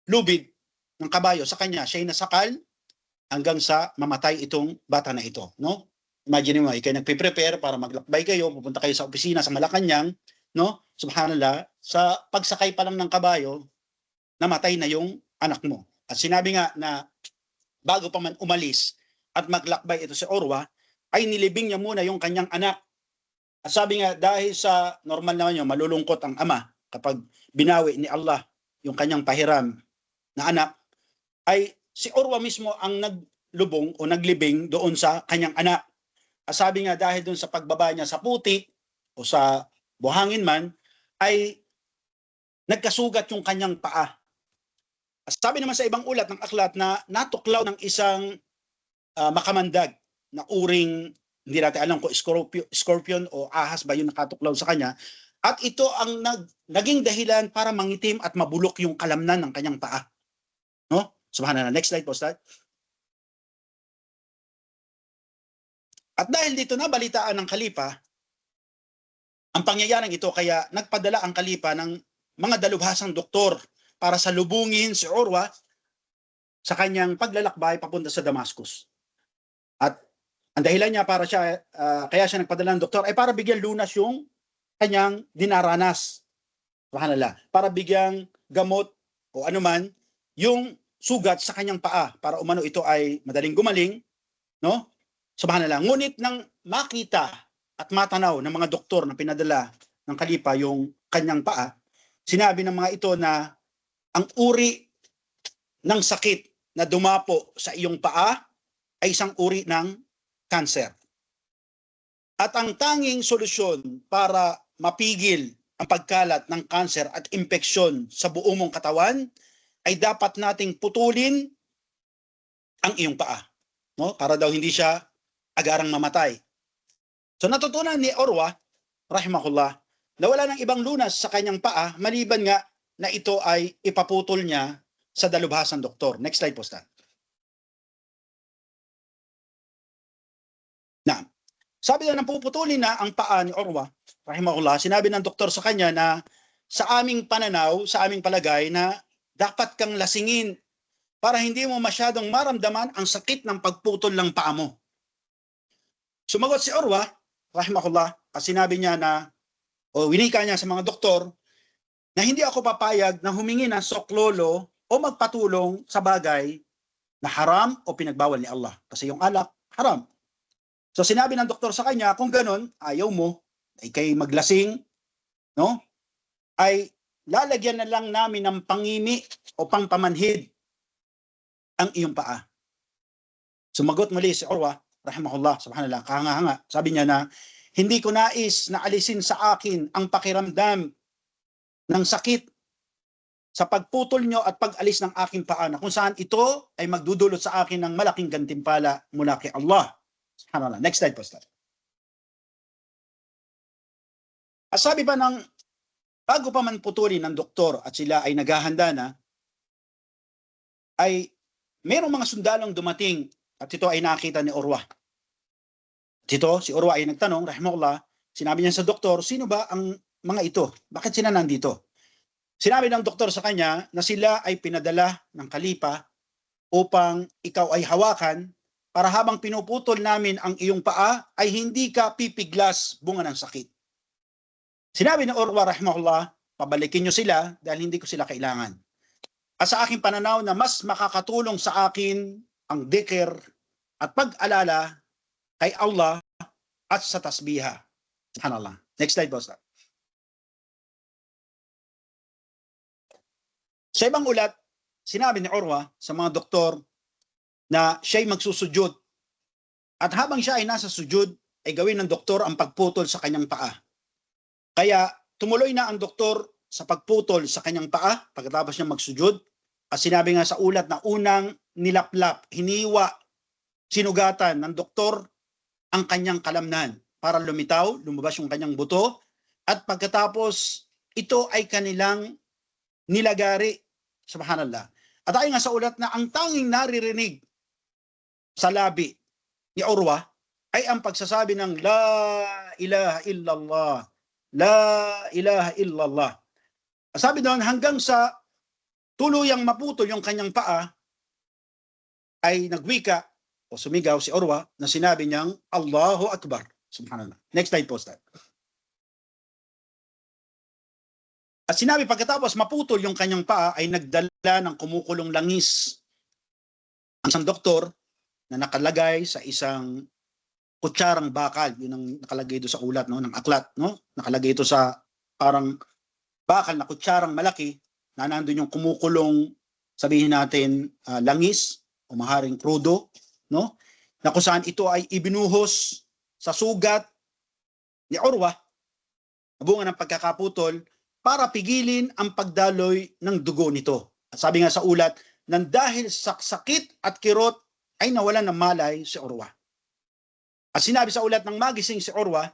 lubid ng kabayo sa kanya. Siya ay nasakal hanggang sa mamatay itong bata na ito, no? Imagine mo, ikaw nagpe-prepare para maglakbay kayo, pupunta kayo sa opisina sa Malacanang, no? Subhanallah, sa pagsakay pa lang ng kabayo, namatay na yung anak mo. At sinabi nga na bago pa man umalis at maglakbay ito si Urwa, ay nilibing niya muna yung kanyang anak. At sabi nga, dahil sa normal naman yun, malulungkot ang ama kapag binawi ni Allah yung kanyang pahiram na anak, ay si Urwa mismo ang naglubong o naglibing doon sa kanyang anak. At sabi nga, dahil doon sa pagbaba niya sa putik o sa buhangin man, ay nagkasugat yung kanyang paa. Sabi naman sa ibang ulat ng aklat na natuklaw ng isang makamandag na uring, hindi natin alam kung scorpion o ahas ba yung nakatuklaw sa kanya. At ito ang naging dahilan para mangitim at mabulok yung kalamnan ng kanyang paa. No? Subhanallah. Next slide po, Ustad. At dahil dito nabalitaan ng kalipa ang pangyayaring ito, kaya nagpadala ang kalipa ng mga dalubhasang doktor para salubungin si Urwa sa kanyang paglalakbay papunta sa Damascus. At ang dahilan niya para siya, kaya siya nagpadala ng doktor ay para bigyan lunas yung kanyang dinaranas. Subhanallah. Para bigyang gamot o anuman yung sugat sa kanyang paa para umano ito ay madaling gumaling, no? Subhanallah. Ngunit nang makita at matanaw ng mga doktor na pinadala ng kalipa yung kanyang paa, sinabi ng mga ito na ang uri ng sakit na dumapo sa iyong paa ay isang uri ng cancer. At ang tanging solusyon para mapigil ang pagkalat ng cancer at impeksyon sa buong mong katawan ay dapat nating putulin ang iyong paa, no? Para daw hindi siya agarang mamatay. So natutunan ni Urwa, rahimahullah, na wala ng ibang lunas sa kanyang paa maliban nga na ito ay ipaputol niya sa dalubhasang doktor. Next slide po, Stan. Na, sabi na nang puputulin na ang paa ni Urwa, rahimahullah, sinabi ng doktor sa kanya na sa aming pananaw, sa aming palagay na dapat kang lasingin para hindi mo masyadong maramdaman ang sakit ng pagputol ng paa mo. Sumagot si Urwa, rahimahullah, at sinabi niya na, o winika niya sa mga doktor, na hindi ako papayag na humingi ng soklolo o magpatulong sa bagay na haram o pinagbawal ni Allah. Kasi yung alak, haram. So sinabi ng doktor sa kanya, kung ganun, ayaw mo, ay kay maglasing, no? Ay lalagyan na lang namin ng pangimi o pangpamanhid ang iyong paa. Sumagot muli si Urwa, rahimahullah, subhanallah, kahanga-hanga. Sabi niya na, hindi ko nais na alisin sa akin ang pakiramdam ng sakit sa pagputol nyo at pag-alis ng aking paa na kung saan ito ay magdudulot sa akin ng malaking gantimpala mula kay Allah. Subhanallah. Next slide po, Ustad. At sabi pa ng, bago pa man putulin ng doktor at sila ay naghahanda na, ay mayroong mga sundalong dumating at ito ay nakita ni Urwa. Dito, si Urwa ay nagtanong, rahimahullah, sinabi niya sa doktor, sino ba ang mga ito? Bakit sila nandito? Sinabi ng doktor sa kanya na sila ay pinadala ng kalipa upang ikaw ay hawakan para habang pinuputol namin ang iyong paa ay hindi ka pipiglas bunga ng sakit. Sinabi ng Urwa, rahimahullah, pabalikin niyo sila dahil hindi ko sila kailangan. At sa aking pananaw na mas makakatulong sa akin ang dhikr at pag-alala kay Allah at sa tasbiha. Subhanallah. Next slide, boss. Sa ibang ulat, sinabi ni Urwa sa mga doktor na siya'y magsusujud. At habang siya ay nasa sujud, ay gawin ng doktor ang pagputol sa kanyang paa. Kaya tumuloy na ang doktor sa pagputol sa kanyang paa pagkatapos niya magsujud. At sinabi nga sa ulat na unang nilaplap, hiniwa, sinugatan ng doktor ang kanyang kalamnan para lumitaw, lumabas yung kanyang buto. At pagkatapos, ito ay kanilang nilagari. Subhanallah. At ayon nga sa ulat na ang tanging naririnig sa labi ni Urwa ay ang pagsasabi ng La ilaha illallah, La ilaha illallah. Sabi doon, hanggang sa tuluyang maputol yung kanyang paa, ay nagwika o sumigaw si Urwa na sinabi niyang Allahu Akbar. Subhanallah. Next slide po, Ustad. At sinabi pagkatapos maputol yung kanyang paa ay nagdala ng kumukulong langis ang isang doktor na nakalagay sa isang kutsarang bakal. Yun ang nakalagay ito sa ulat, no, ng aklat, no? Nakalagay ito sa parang bakal na kutsarang malaki na nandun yung kumukulong, sabihin natin, langis o maharing krudo, no? Na kung saan ito ay ibinuhos sa sugat ni Urwa, bunga ng pagkakaputol, para pigilin ang pagdaloy ng dugo nito. At sabi nga sa ulat, nang dahil sa sakit at kirot ay nawalan ng malay si Urwa. At sinabi sa ulat ng magising si Urwa,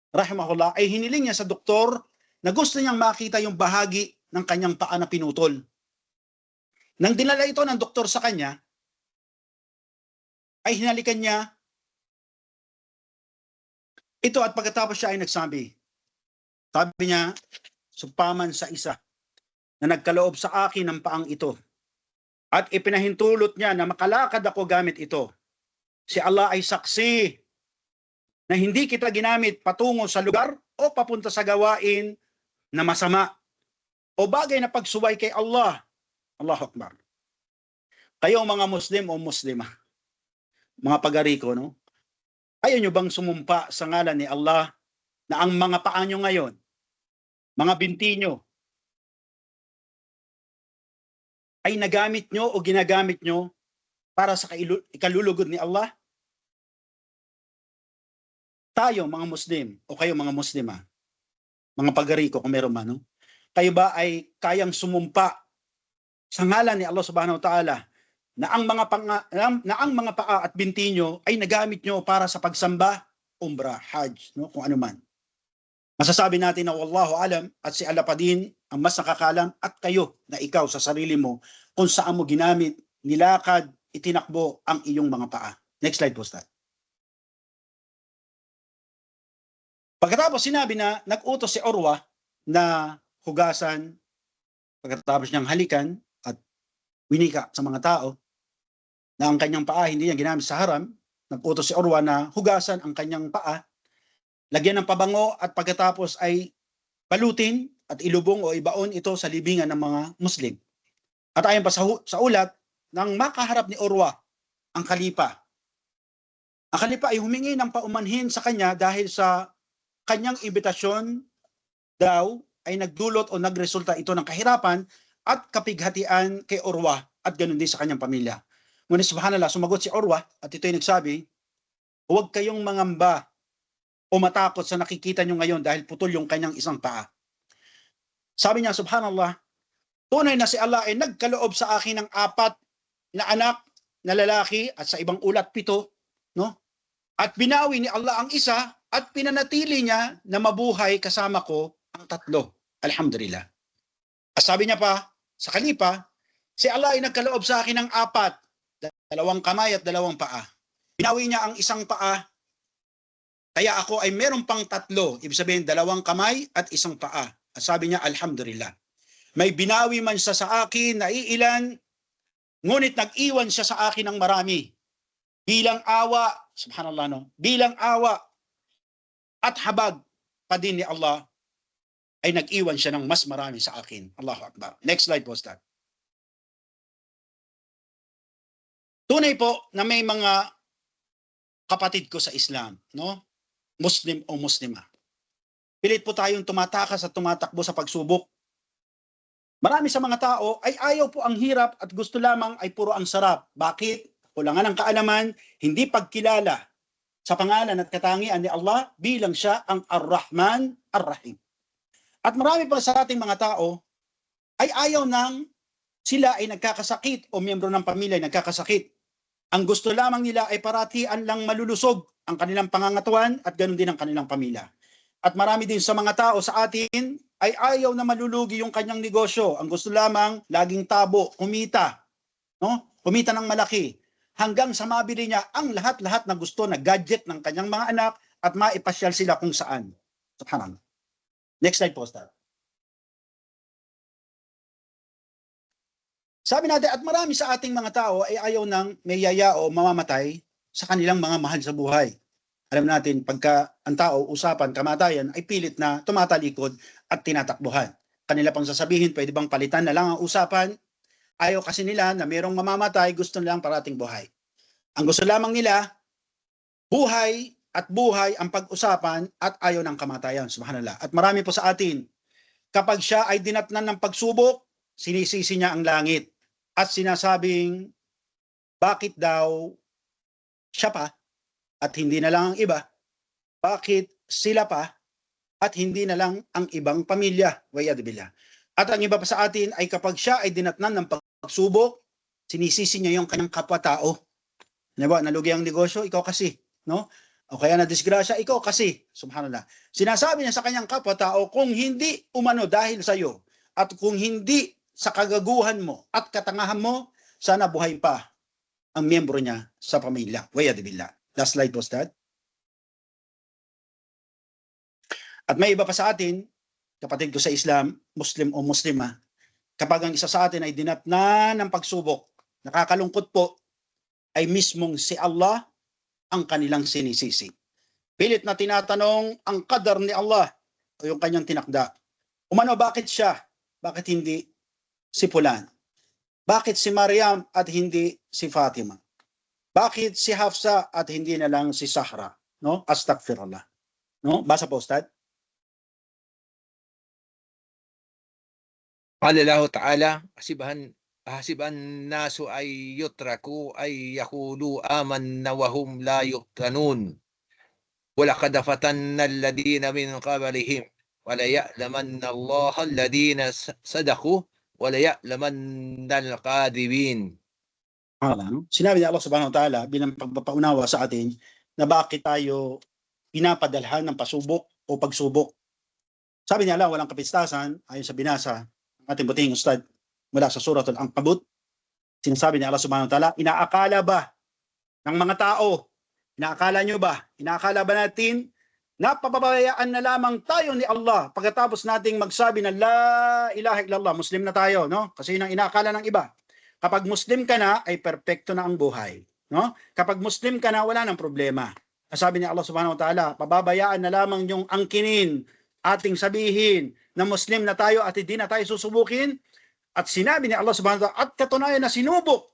rahimahullah, ay hiniling niya sa doktor na gusto niyang makita yung bahagi ng kanyang paa na pinutol. Nang dinala ito ng doktor sa kanya, ay hinalikan niya ito at pagkatapos siya ay nagsabi, sabi niya, supaman sa isa na nagkaloob sa akin ng paang ito at ipinahintulot niya na makalakad ako gamit ito. Si Allah ay saksi na hindi kita ginamit patungo sa lugar o papunta sa gawain na masama o bagay na pagsuway kay Allah. Allahu Akbar. Kayo mga Muslim o Muslima, mga pagariko, no? Ayaw nyo bang sumumpa sa ngalan ni Allah na ang mga paa nyo ngayon, mga binti nyo, ay nagamit nyo o ginagamit nyo para sa ikalulugod ni Allah? Tayo mga Muslim o kayo mga Muslima, mga pagariko kung meron man, no? Kayo ba ay kayang sumumpa sa ngalan ni Allah Subhanahu wa Ta'ala na ang mga paa at binti nyo ay nagamit nyo para sa pagsamba, umrah, hajj, no? Kung ano man. Masasabi natin na wallahu alam at si Allah pa din ang mas nakakalam at kayo na ikaw sa sarili mo kung saan mo ginamit, nilakad, itinakbo ang iyong mga paa. Next slide po, Ustad. Pagkatapos sinabi na nag-utos si Urwa na hugasan, pagkatapos niyang halikan at winika sa mga tao na ang kanyang paa hindi niya ginamit sa haram, nag-utos si Urwa na hugasan ang kanyang paa, lagyan ng pabango at pagkatapos ay balutin at ilubong o ibaon ito sa libingan ng mga Muslim. At ayon pa sa ulat, nang makaharap ni Urwa ang kalipa, ang kalipa ay humingi ng paumanhin sa kanya dahil sa kanyang imbitasyon daw ay nagdulot o nagresulta ito ng kahirapan at kapighatian kay Urwa at ganoon din sa kanyang pamilya. Ngunit subhanallah, sumagot si Urwa at ito ay nagsabi, huwag kayong mangamba o matakot sa nakikita nyo ngayon dahil putol yung kanyang isang paa. Sabi niya, subhanallah, tunay na si Allah ay nagkaloob sa akin ng 4 na anak na lalaki at sa ibang ulat 7, no? At binawi ni Allah ang isa at pinanatili niya na mabuhay kasama ko ang 3. Alhamdulillah. At sabi niya pa, sa kalipa, si Allah ay nagkaloob sa akin ng 4, 2 kamay at 2 paa. Binawi niya ang isang paa, kaya ako ay meron pang 3, ibig sabihin 2 kamay at 1 paa. At sabi niya, alhamdulillah. May binawi man siya sa akin na iilan, ngunit nag-iwan siya sa akin ng marami. Bilang awa, subhanallah, no? Bilang awa at habag pa din ni Allah, ay nag-iwan siya ng mas marami sa akin. Allahu Akbar. Next slide po, Ustad. Tunay po na may mga kapatid ko sa Islam, no? Muslim o Muslima. Pilit po tayong tumatakas at tumatakbo sa pagsubok. Marami sa mga tao ay ayaw po ang hirap at gusto lamang ay puro ang sarap. Bakit? Kulangan ng kaalaman, hindi pagkilala sa pangalan at katangian ni Allah bilang siya ang Ar-Rahman Ar-Rahim. At marami pa sa ating mga tao ay ayaw nang sila ay nagkakasakit o miyembro ng pamilya ay nagkakasakit. Ang gusto lamang nila ay paratian lang malulusog ang kanilang pangangatawan at ganoon din ang kanilang pamilya. At marami din sa mga tao sa atin ay ayaw na malulugi yung kanyang negosyo. Ang gusto lamang laging tabo, kumita, no? Kumita ng malaki hanggang sa mabili niya ang lahat-lahat na gusto na gadget ng kanyang mga anak at maipasyal sila kung saan. Subhanallah. Next slide po, Star. Sabi natin, at marami sa ating mga tao ay ayaw ng may yaya o mamamatay sa kanilang mga mahal sa buhay. Alam natin, pagka ang tao usapan kamatayan ay pilit na tumatalikod at tinatakbuhan. Kanila pang sasabihin, pwede bang palitan na lang ang usapan? Ayaw kasi nila na mayroong mamamatay, gusto nilang parating buhay. Ang gusto lamang nila, buhay at buhay ang pag-usapan at ayaw ng kamatayan. Subhanallah. At marami po sa atin, kapag siya ay dinatnan ng pagsubok, sinisisi niya ang langit at sinasabing, bakit daw siya pa at hindi na lang ang iba? Bakit sila pa at hindi na lang ang ibang pamilya? Wa'yadbillah. At ang iba pa sa atin ay kapag siya ay dinatnan ng pagsubok, sinisisi niya yung kanyang kapwa-tao. Diba? Nalugi ang negosyo, ikaw kasi. No? O kaya na disgrasya, ikaw kasi. Subhanallah. Sinasabi niya sa kanyang kapwa-tao, kung hindi umano dahil sa iyo at kung hindi sa kagaguhan mo at katangahan mo, sana buhay pa ang miyembro niya sa pamilya. Wa'yadbillah. Last slide po, Dad. At may iba pa sa atin, kapatid ko sa Islam, Muslim o Muslima, kapag ang isa sa atin ay dinatnan ng pagsubok, nakakalungkot po, ay mismong si Allah ang kanilang sinisisi. Pilit na tinatanong ang qadar ni Allah o yung kanyang tinakda. Umano, bakit siya? Bakit hindi si Fulan? Bakit si Maryam at hindi si Fatima? Bakit si Hafsa at hindi na lang si Sahra? No? Astaghfirullah. No? Basa po, Ustad. قال الله تعالى حسب الناس أن يتركوا أن يقولوا آمنا وهم لا يفتنون ولقد فتنا الذين من قبلهم وليعلمن الله الذين صدقوا وليعلمن الكاذبين. Sinabi ni Allah subhanahu wa ta'ala bilang pagpapaunawa sa atin na bakit tayo pinapadalhan ng pasubok o pagsubok. Sabi ni Allah, walang kapistasan ayon sa binasa ng ating butihing ustad mula sa Suratul Ankabut. Sinasabi ni Allah subhanahu wa ta'ala, inaakala ba ng mga tao, inaakala nyo ba, inaakala ba natin na pababayaan na lamang tayo ni Allah pagkatapos nating magsabi na la ilaha illallah, Muslim na tayo, no? Kasi yun ang inaakala ng iba. Kapag Muslim ka na, ay perpekto na ang buhay. No? Kapag Muslim ka na, wala nang problema. Sabi ni Allah subhanahu wa ta'ala, pababayaan na lamang yung angkinin, ating sabihin na Muslim na tayo at hindi na tayo susubukin. At sinabi ni Allah subhanahu wa ta'ala, at katunayan na sinubok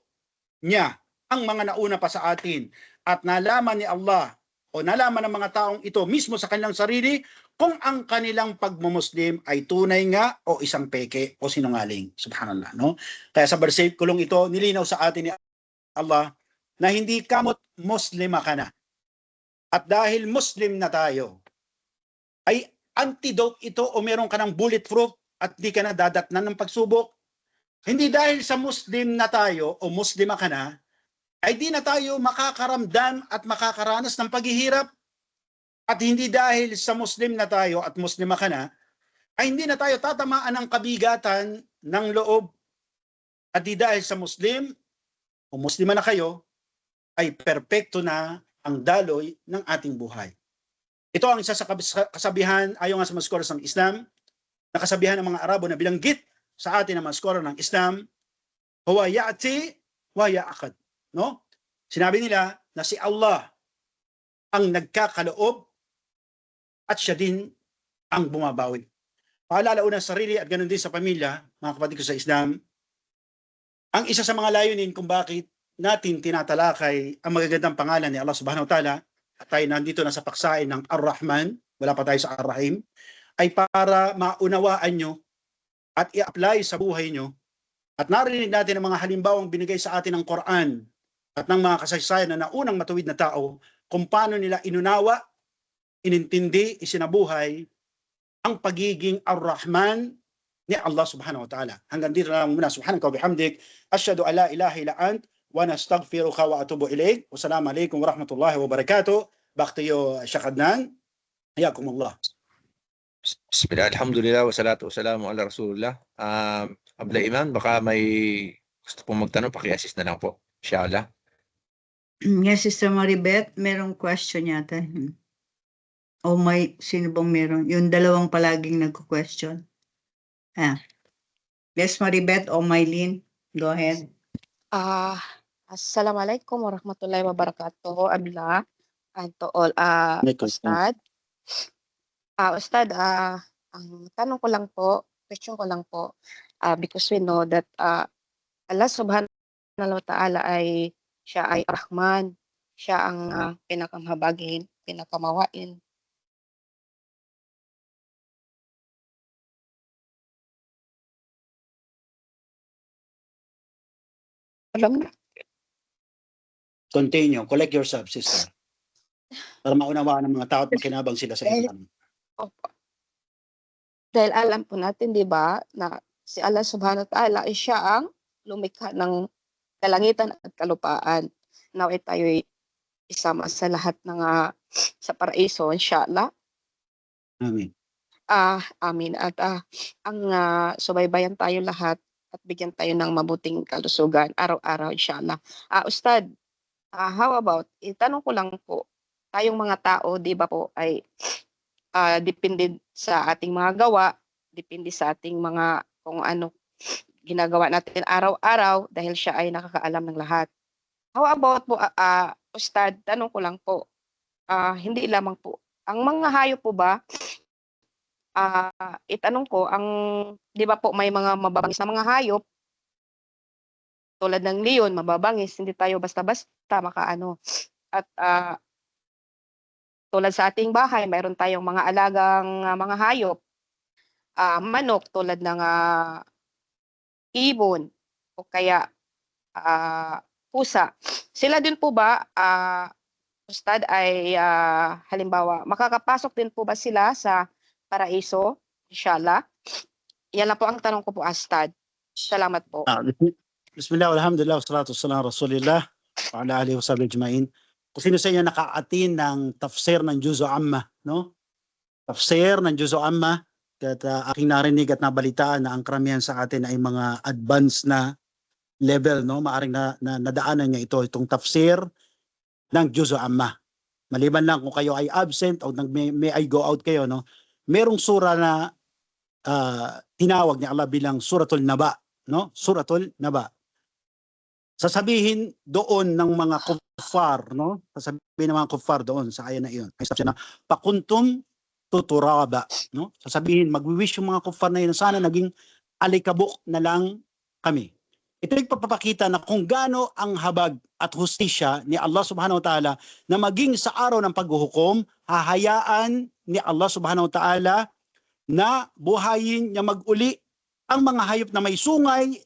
niya ang mga nauna pa sa atin. At nalaman ni Allah o nalaman ng mga taong ito mismo sa kanilang sarili kung ang kanilang pagmumuslim ay tunay nga o isang peke o sinungaling. Subhanallah. No? Kaya sa versikulong ito, nilinaw sa atin ni Allah na hindi kamot muslima ka na. At dahil Muslim na tayo, ay antidote ito o meron ka ng bulletproof at di ka na dadatnan ng pagsubok. Hindi dahil sa Muslim na tayo o Muslima ka na, ay di na tayo makakaramdam at makakaranas ng paghihirap. At hindi dahil sa Muslim na tayo at Muslima ka na, ay hindi na tayo tatamaan ng kabigatan ng loob. At di dahil sa Muslim o Muslima na kayo, ay perpekto na ang daloy ng ating buhay. Ito ang isa sa kasabihan, ayon nga sa mga scholars ng Islam, na kasabihan ng mga Arabo na bilanggit sa atin ng mga scholar ng Islam, huwa ya'ti wa ya'akad. No? Sinabi nila na si Allah ang nagkakaloob at siya din ang bumabawi. Paalala una sa sarili at ganoon din sa pamilya, mga kapatid ko sa Islam, ang isa sa mga layunin kung bakit natin tinatalakay ang magagandang pangalan ni Allah subhanahu wa ta'ala at tayo nandito na sa paksain ng Ar-Rahman, wala pa tayo sa Ar-Rahim, ay para maunawaan nyo at i-apply sa buhay nyo, at narinig natin ang mga halimbawang binigay sa atin ng Quran at ng mga kasaysayan na naunang matuwid na tao, kung paano nila inunawa, inintindi, isinabuhay ang pagiging Ar-Rahman ni Allah subhanahu wa ta'ala. Hanggang dito lang muna. Subhanaka wa bihamdik. Asyhadu an la ilaha illa ant wa nastaghfiruka wa atubu ilaik. Wassalamu alaikum warahmatullahi wabarakatuh. Back to you, Sheikh Adnan. Hayakumullah. Bismillah, alhamdulillah, wassalatu wassalamu ala rasulullah. Abla Iman, baka may gusto pong magtanong, paki-assist na lang po. Inshallah. Yes, Sister Maribeth, merong question yata. O may, sino bang meron? Yung dalawang palaging nagko-question. Yes, Maribeth o Mylene, go ahead. Assalamualaikum warahmatullahi wabarakatuh. Abla and to all Ustad. Ustad, ang tanong ko lang po, question ko lang po, because we know that Allah subhanahu wa ta'ala ay siya ay Rahman, siya ang pinakamahabagin, pinakamawain. Alam na. Continue. Collect yourself, sister. Para maunawaan ng mga tao at makinabang sila sa Islam. Opo. Dahil alam po natin, di ba, na si Allah subhanahu wa ta'ala ay siya ang lumikha ng kalangitan at kalupaan. Naway tayo'y isama sa lahat ng sa paraiso, inshallah. Amin. Amin. At ang subaybayan tayo lahat at bigyan tayo ng mabuting kalusugan araw-araw, inshallah. Ustad, how about, itanong ko lang po, tayong mga tao, di ba po, ay depende sa ating mga gawa, depende sa ating mga kung ano ginagawa natin araw-araw dahil siya ay nakakaalam ng lahat. How about po, Ustad, tanong ko lang po, hindi lamang po, ang mga hayop po ba, itanong ko, di ba po may mga mababangis na mga hayop, tulad ng leon, mababangis, hindi tayo basta-basta makaano. At tulad sa ating bahay, mayroon tayong mga alagang mga hayop, manok tulad ng ibon o kaya pusa. Sila din po ba, Ustad, ay halimbawa, makakapasok din po ba sila sa paraiso? Inshallah. Yan lang po ang tanong ko po, Ustad. Salamat po. Bismillah, alhamdulillah, wassalatu wassalamu ala rasulillah wa ala alihi wa sahbihi ajma'in. Kung sino sa inyo nakaatin ng tafsir ng Juzu Amma, no? Tafsir ng Juzu Amma, at aking narinig at nabalitaan na ang karamihan sa atin ay mga advanced na level, no? Maaring nadaanan niya itong tafsir ng Juzu Amma. Maliban lang kung kayo ay absent o may I go out kayo, no? Merong sura na tinawag ni Allah bilang Suratul Naba, no? Suratul Naba. Sasabihin doon ng mga kuffar, no? Sasabihin ng mga kuffar doon sa aya na iyon. Ay sabi na, pakuntum tuturaba, no? Sasabihin, magwi-wish yung mga kuffar na yun, sana naging alikabok na lang kami. Ito ay papapakita na kung gaano ang habag at hustisya ni Allah subhanahu wa ta'ala na maging sa araw ng paghuhukom, hahayaan ni Allah subhanahu wa ta'ala na buhayin niya mag-uli ang mga hayop na may sungay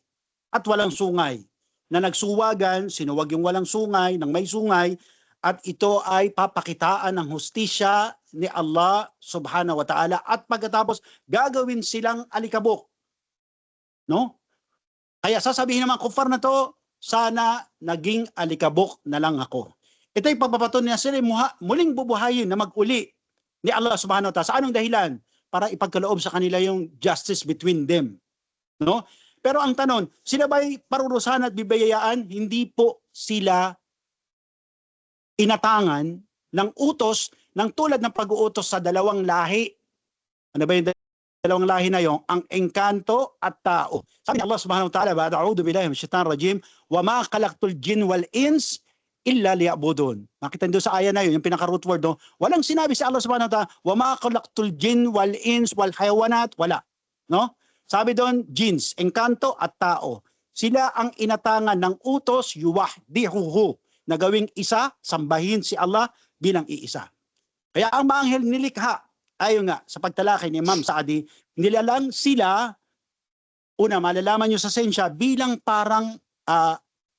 at walang sungay. Na nagsuwagan, sinuwag yung walang sungay, ng may sungay, at ito ay papakitaan ng hustisya ni Allah subhanahu wa ta'ala at pagkatapos gagawin silang alikabok. No? Kaya sasabihin naman kuffar na to, sana naging alikabok na lang ako. Ito ay pagpapatunay na sila muling bubuhayin na mag-uli ni Allah subhanahu wa ta'ala. Sa anong dahilan? Para ipagkaloob sa kanila yung justice between them. No? Pero ang tanong, sila ba'y parurusahan at bibiyayaan? Hindi po sila inatangan ng utos ng tulad ng pag-uutos sa dalawang lahi. Ano ba yung dalawang lahi na yon? Ang engkanto at tao. Sabi ni Allah subhanahu wa ta'ala, ba'da a'udhu billahi minash shaitanir rajim, wa ma khalaqtul jin wal ins illa liya'budun. Makita nyo sa aya na yun, yung pinaka-root word, no? Walang sinabi si Allah subhanahu wa ta'ala, wa ma khalaqtul jin wal ins wal hayawanat, wala. No? Sabi doon, jins, engkanto at tao. Sila ang inatangan ng utos, yuwahdihuhu, na gawing isa, sambahin si Allah bilang iisa. Kaya ang mga anghel nilikha, ayon nga, sa pagtalakay ni Imam Saadi, nilalang sila Una, malalaman nyo sa sensya bilang parang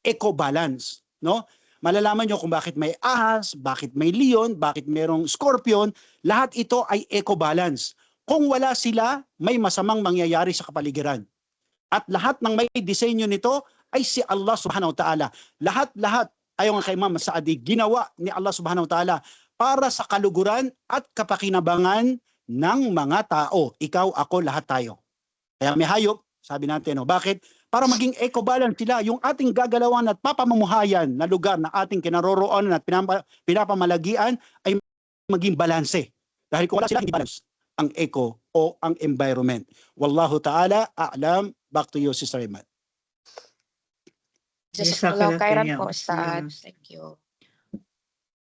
eco-balance, no? Malalaman nyo kung bakit may ahas, bakit may leon, bakit merong scorpion, lahat ito ay eco-balance. Kung wala sila, may masamang mangyayari sa kapaligiran. At lahat ng may disenyo nito ay si Allah subhanahu wa ta'ala. Lahat-lahat, ayon kay Imam Saadi, ginawa ni Allah subhanahu wa ta'ala para sa kaluguran at kapakinabangan ng mga tao. Ikaw, ako, lahat tayo. Kaya may hayop, sabi natin, no, bakit? Para maging eco-balance sila, yung ating gagalawan at papamumuhayan na lugar na ating kinaroroonan at pinapamalagian ay maging balanse. Dahil kung wala sila, hindi balance ang eco o ang environment. Wallahu ta'ala a'lam. Back to you, Sister Iman. Jazakallahu khairan po, Ustad. Ustad. Thank you.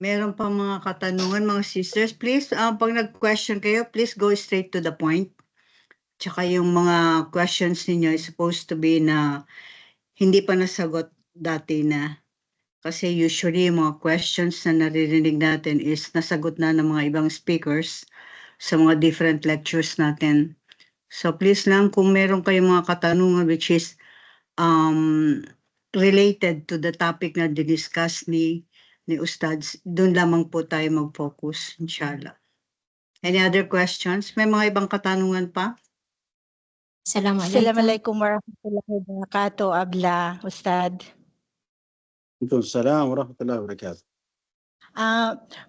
Meron pa mga katanungan, mga sisters. Please, pag nag-question kayo, please go straight to the point. Tsaka yung mga questions ninyo is supposed to be na hindi pa nasagot dati na. Kasi usually yung mga questions na naririnig natin is nasagot na ng mga ibang speakers sa mga different lectures natin. So please lang, kung meron kayong mga katanungan which is related to the topic na discuss ni Ustads, doon lamang po tayo mag-focus, inshallah. Any other questions? May mga ibang katanungan pa? Assalamualaikum warahmatullahi wabarakatuh, Abla, Ustad. Assalamualaikum warahmatullahi wabarakatuh.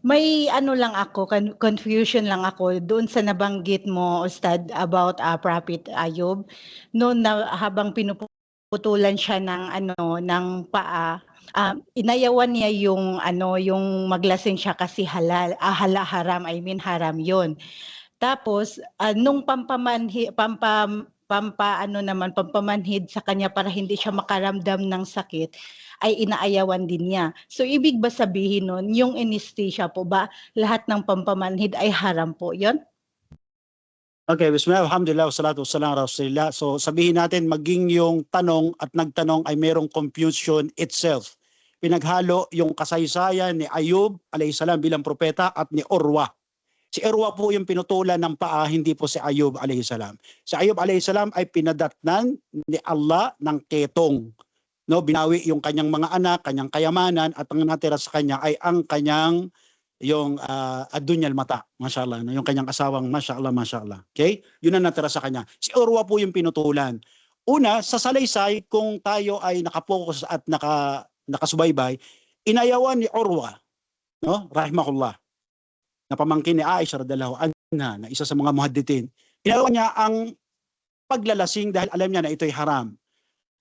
May ano lang ako, confusion lang ako doon sa nabanggit mo, Ustad, about Prophet Ayub. Noon na habang pinuputulan siya ng paa, inayawan niya yung maglasing siya kasi haram, haram 'yon. Tapos nung pampamanhid sa kanya para hindi siya makaramdam ng sakit, ay inaayawan din niya. So ibig ba sabihin nun, yung anesthesia po ba, lahat ng pampamanhid ay haram po yon? Okay, bismillah, alhamdulillah, wassalatu wassalamu ala rasulillah. So sabihin natin, maging yung tanong at nagtanong ay merong confusion itself. Pinaghalo yung kasaysayan ni Ayub alayhisalam bilang propeta at ni Urwa. Si Urwa po yung pinutulan ng paa, hindi po si Ayub alayhisalam. Si Ayub alayhisalam ay pinadatnan ni Allah ng ketong. No, binawi yung kanyang mga anak, kanyang kayamanan, at ang natira sa kanya ay ang kanyang yung adunyal mata, mashallah, no? Yung kanyang asawang mashallah, mashallah. Okay? Yun ang natira sa kanya. Si Urwa po yung pinutulan. Una, sa salaysay, kung tayo ay nakapokus at nakasubaybay, inayawan ni Urwa, no? Rahimahullah, na pamangkin ni Aisha radhiyallahu anha, na isa sa mga muhaddithin. Inayawan niya ang paglalasing dahil alam niya na ito'y haram.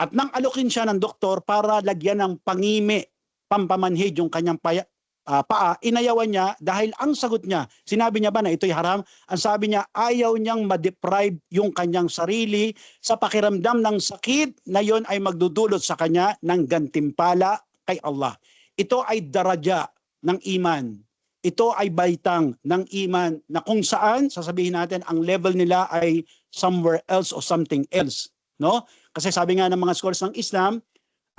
At nang alukin siya ng doktor para lagyan ng pangimi, pampamanhid yung kanyang paa, inayawan niya dahil ang sagot niya, sinabi niya ba na ito'y haram? Ang sabi niya, ayaw niyang ma-deprive yung kanyang sarili sa pakiramdam ng sakit na yon ay magdudulot sa kanya ng gantimpala kay Allah. Ito ay daraja ng iman. Ito ay baitang ng iman na kung saan, sasabihin natin, ang level nila ay somewhere else or something else. No? Kasi sabi nga ng mga scholars ng Islam,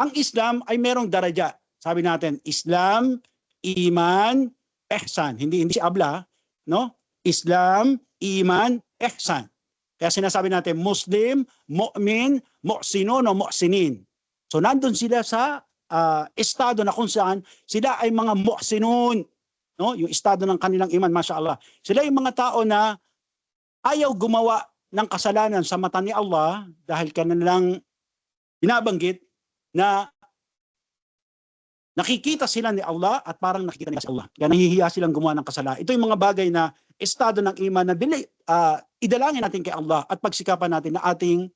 ang Islam ay merong daraja. Sabi natin, Islam, Iman, Ihsan. Hindi si Abla, no? Islam, Iman, Ihsan. Kaya sinasabi natin, Muslim, Mu'min, Mu'sinun o Mu'sinin. So nandun sila sa estado na kung saan sila ay mga Mu'sinun. No? Yung estado ng kanilang iman, mashallah. Sila yung mga tao na ayaw gumawa ng kasalanan sa mata ni Allah dahil kanilang binabanggit na nakikita sila ni Allah at parang nakikita nila si Allah. Kaya nahihiya silang gumawa ng kasalanan. Ito yung mga bagay na estado ng iman na idalangin natin kay Allah at pagsikapan natin na ating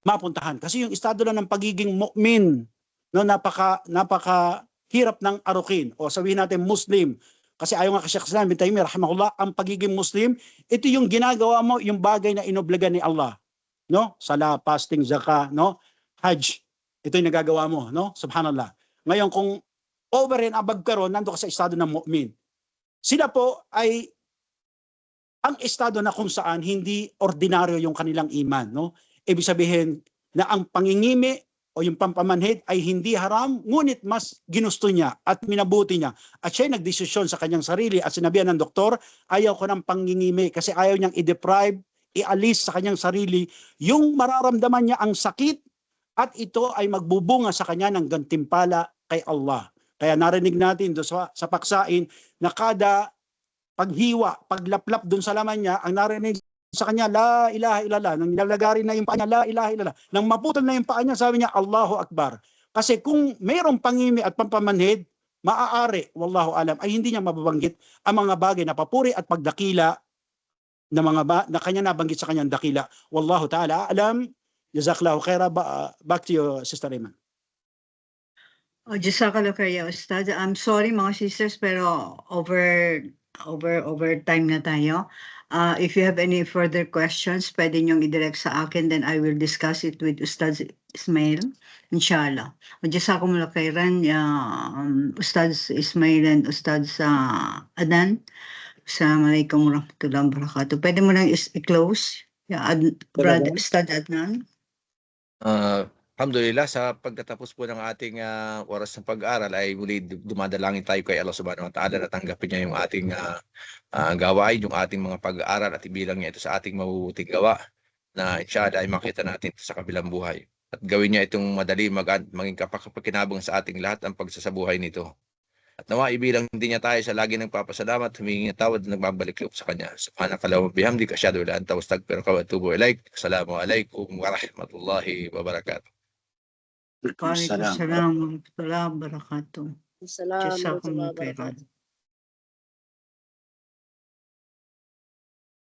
mapuntahan. Kasi yung estado lang ng pagiging mu'min, no, napaka hirap ng arukin. O sabihin natin Muslim. Kasi ayaw nga kay Sheikh Islam bin Taymiyyah rahimahullah, ang pagiging Muslim, ito yung ginagawa mo, yung bagay na inobliga ni Allah. No? Sala, fasting, zakah, no? Hajj. Ito yung nagagawa mo, no? Subhanallah. Ngayon, kung over and above ka ron, nando ka sa estado ng mu'min. Sila po ay ang estado na kung saan hindi ordinaryo yung kanilang iman, no? Ibig sabihin na ang pangingimi o yung pampamanhid ay hindi haram, ngunit mas ginusto niya at minabuti niya. At siya nagdesisyon sa kanyang sarili at sinabihan ng doktor, ayaw ko ng pangingimi kasi ayaw niyang i-deprive ialis sa kanyang sarili yung mararamdaman niya ang sakit at ito ay magbubunga sa kanya ng gantimpala kay Allah. Kaya narinig natin doon sa paksain na kada paghiwa, paglaplap doon sa laman niya, ang narinig sa kanya, la ilaha illallah. Nang nilalagarin na yung paa niya, la ilaha illallah. Nang maputol na yung paa niya, sabi niya, Allahu Akbar. Kasi kung mayroong pangimi at pampamanhid, maaari, wallahu alam, ay hindi niya mababanggit ang mga bagay na papuri at pagdakila na na kanya nabanggit sa kanyang dakila. Wallahu ta'ala alam. Jazakallahu khaira. Back to you, Sister Iman. Jazakallah khair, Ustad. I'm sorry mga sisters, pero over time na tayo. If you have any further questions, pwede niyong i-direct sa akin, then I will discuss it with Ustad Ismail, inshallah. Jazakumullah khairan, Ustad Ismail and Ustad Adan. Assalamualaikum warahmatullahi wabarakatuh. Pwede mo lang i-close, Brother Ustad Adnan. Alhamdulillah, sa pagtatapos po ng ating oras ng pag-aaral ay muli dumadalangin tayo kay Allah subhanahu wa ta'ala na tanggapin niya yung ating gawain, yung ating mga pag-aaral at ibilang niya ito sa ating mabubuting gawa na inshallah ay makita natin sa kabilang buhay. At gawin niya itong madali maging kapaki-pakinabang sa ating lahat ang pagsasabuhay nito. At nawa ibilang hindi niya tayo sa lagi nagpapasalamat, humingi ng tawad at nagbabalik loob sa kanya. Subhanakallahumma bihamdika asyhadu an la ilaha illa anta astaghfiruka wa atubu ilaik. Assalamualaikum warahmatullahi wabarakatuh. Waalaikumsalam warahmatullahi wabarakatuh. Assalamualaikum Jazakumullah warahmatullahi wabarakatuh. khairan.